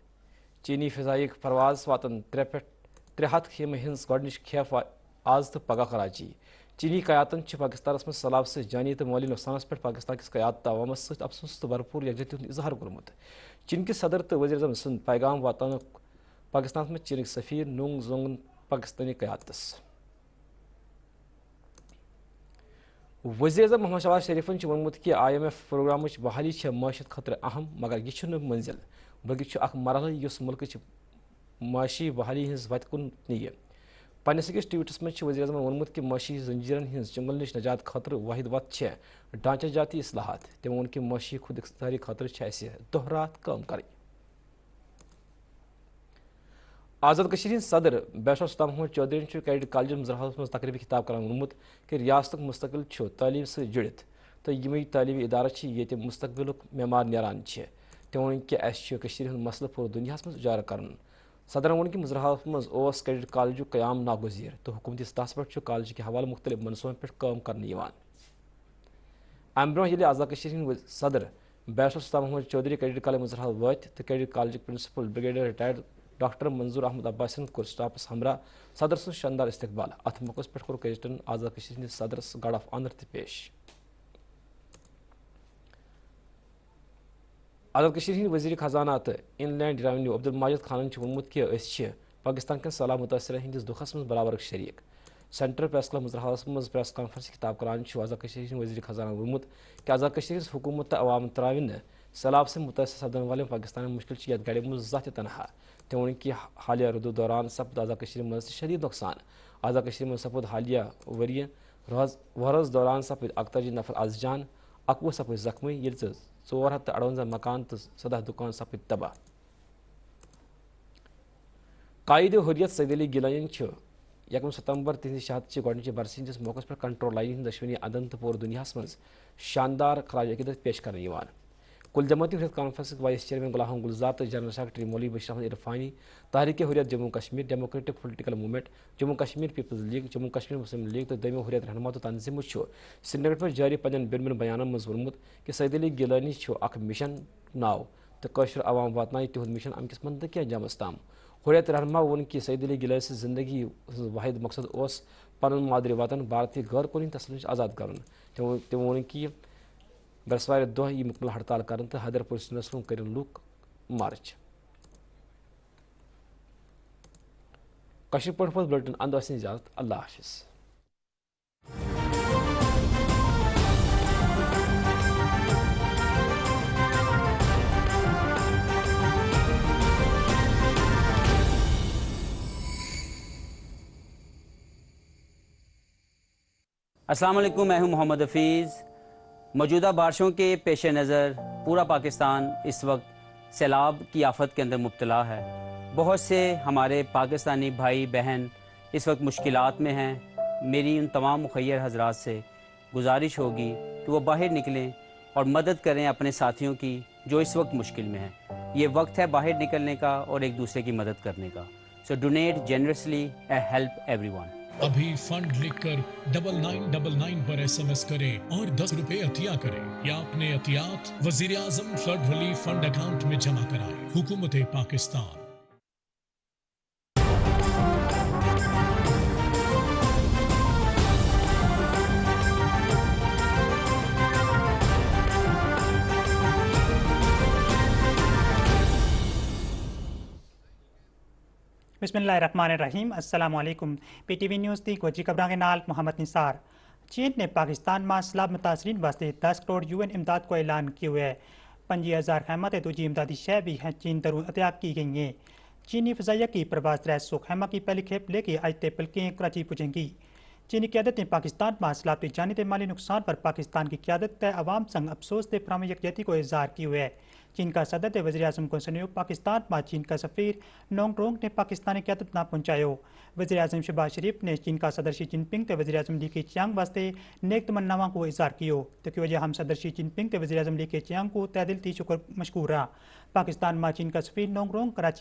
Speaker 17: چینی فضائی پرواز واتن 300 خیمہ ہنز گۄڈنِچ کھیپ آز تو پگہ کراچی. چینی قیادتن پاکستان میں سیلاب سے جانی تو مالی نقصانس پہ پاکستان کس قیادت عوامس ست افسوس تو بھرپور یکجہتی ہند اظہار کورمت. چین کے صدر تو وزیر اعظم سند پیغام واتن پاکستان میں چینک سفیر نونگ زونگن پاکستانی قیادتس. وزیر اعظم محمد شہباز شریفن ونمت کہ IMF پروگرام بحالی معیشت خاطر اہم, مگر یہ منزل بلکہ اخ مرحلہ اس ملک معاشی بحالی ہز وت کن نیہ. پنس أکس ٹویٹس من وزیر اعظم ونمت کہ معاشی زنجیرن ہز چنگل نش نجات خاطر واحد وت ڈھانچہ جاتی اصلاحات. تمو وون کہ معاشی خود اختیاری خاطر دہ رات کام کریں. آزاد کشیر صدر بیشر سلطان محمد چودھری کیڈٹ کالج مزرحس مز تقریبی خطاب کران ونمت کہ ریاست مستقل تعلیم سے جڑت تو یمے تعلیمی ادارہ یہ مستقبل معمار نیران. تمو ون کہ اس مسئلہ پور دنیا مز اجارہ کرن. صدرن وون کہ مزرحس مز کیڈٹ کالج قیام ناگزیر تو حکومتی سطحس پہ کالج کے حوالہ مختلف منصوبن پہ کام کرنے. ام برہ یل آزاد کشیر صدر barrister Sultan Mohammad Chaudhry cadet college मुजरहाल वत तो cadet college principal brigadier retired doctor Manzoor Ahmed अब्बासन core स्टाफस हमरा सदर सुन शानदार इस्तकबाल अत मौकस पे कोर कैडेटन आजाद कशीर हंदिस सदरस गार्ड ऑफ ऑनर ते पेश। आजाद कशीर हंद वजीर खजाना तो इनलैंड रेवेन्यू अब्दुल माजिद खानन वोनमुत कि पाकिस्तान के सलाह मुतासर हंदिस दुखस मज बराबर शरीक। सेंट्रल प्रेस क्लब मुजरहालस मज प्रेस कॉन्फ्रेंस खिताब करान आजाद कशीर हंद वजीर खजाना वोनमुत कि आजाद कशीर हुकूमत तो अवाम त्राविन सैलाब से मुतासर सपदन वाले पाकिस्तान में मुश्किल यथ गड़े मज ज़ात तनहा तो वोन कि हालिया रुदू दौरान सपद आजाद कशीर मज शदीद नुकसान। आजाद कशीर मज सपद हालिया वरिय वहरस दौरान सपद 41 नफर आज जान 21 सपद जख्मी ये 458 मकान तो 17 दुकान सपद तबाह। कायद हुर्रियत सईद अली गिलानी 1 सितंबर तिहंद शहादत गोडनिच बरस हंदिस मौकस पर कंट्रोल लाइन हंद दशवनी अदन तो पूरे दुनिया मज शानदार खराज अकीदत पेश कर कुल जमाती Hurriyat conference vice chairman Ghulam Gulzar तो general secretary Maulvi Bashir Ahmad Irfani Tehreek Hurriyat Jammu Kashmir democratic political movement Jammu Kashmir people's league Jammu Kashmir Muslim league तो दमे हुर्रियत रहनुमा तो तंजीम श्रीनगर पर जारी पन्न बिन बयान मज वोनमुत कि सईद अली गिलानी मिशन नाव तो कशर अवाम वातन तिहुद मिशन अमकिस मंतकी अंजामस ताम। हुर्रियत रहनुमा वोन कि सईद अली गिलानी से जिंदगी वाहिद मकसद उस पन मादरी वतन भारतीय गैर कौमी तस्लीम आज़ाद कर तम वोन कि बरसवार दह यह मुकमल हड़ताल कर तो हैदर पुलिस नस्लों कर लूक मार्च। कशर पट बुलेटिन अंद इजाजत अल्लाह हाफिज।
Speaker 15: अस्सलाम वालेकुम, मैं हूं मोहम्मद हफीज़। मौजूदा बारिशों के पेश नज़र पूरा पाकिस्तान इस वक्त सैलाब की आफत के अंदर मुब्तला है। बहुत से हमारे पाकिस्तानी भाई बहन इस वक्त मुश्किलात में हैं। मेरी उन तमाम मुखैर हजरात से गुजारिश होगी कि वो बाहर निकलें और मदद करें अपने साथियों की जो इस वक्त मुश्किल में हैं। ये वक्त है बाहर निकलने का और एक दूसरे की मदद करने का। So donate generously and help everyone.
Speaker 18: अभी फंड लिखकर 9999 पर SMS करें और 10 रुपए अतिया करें या अपने अतियात वजीर आजम फ्लड रिलीफ फंड अकाउंट में जमा कराएं। हुकूमत पाकिस्तान।
Speaker 19: बिस्मिल्लाहिर्रहमानिर्रहीम। अस्सलाम वालेकुम। PTV न्यूज़ दी गोजी खबरां के नाल मोहम्मद निसार। चीन ने पाकिस्तान में सैलाब मुतासरीन वास्ते 10 करोड़ UN इमदाद को ऐलान किया हुआ है। 5000 खैमा ते दूजी इमदादी शय भी हैं चीन तरु अतिया की गई हैं। चीनी फ़ज़ाइया की परवाज़ 300 खैमा की पहली खेप लेके आज ते पलकें कराची पहुँचेंगी। चीनी क़यादत ने पाकिस्तान में सैलाब के जानी ते माली नुकसान पर पाकिस्तान की क़यादत तय अवाम संग अफसोस ते फराम यकजहती को इज़हार किया हुआ है। चीन का सदर ते वज़ीर आज़म को संयोग पाकिस्तान में चीन का सफ़ीर नोंग रोंग ने पाकिस्तानी क़यादत ना पहुँचायो। वज़ीर आज़म शहबाज शरीफ ने चीन का सदर शी जिनपिंग ते वज़ीर आज़म ली के चियांग वास्ते नेक तमन्नावां को इज़हार कियो तो की वजह हम सदर शी जिनपिंग ते वज़ीर आज़म ली के चियांग को तय दिल ती शुक्र मशकूर रहा। पाकिस्तान में चीन का सफ़ीर नोंग रोंग कराची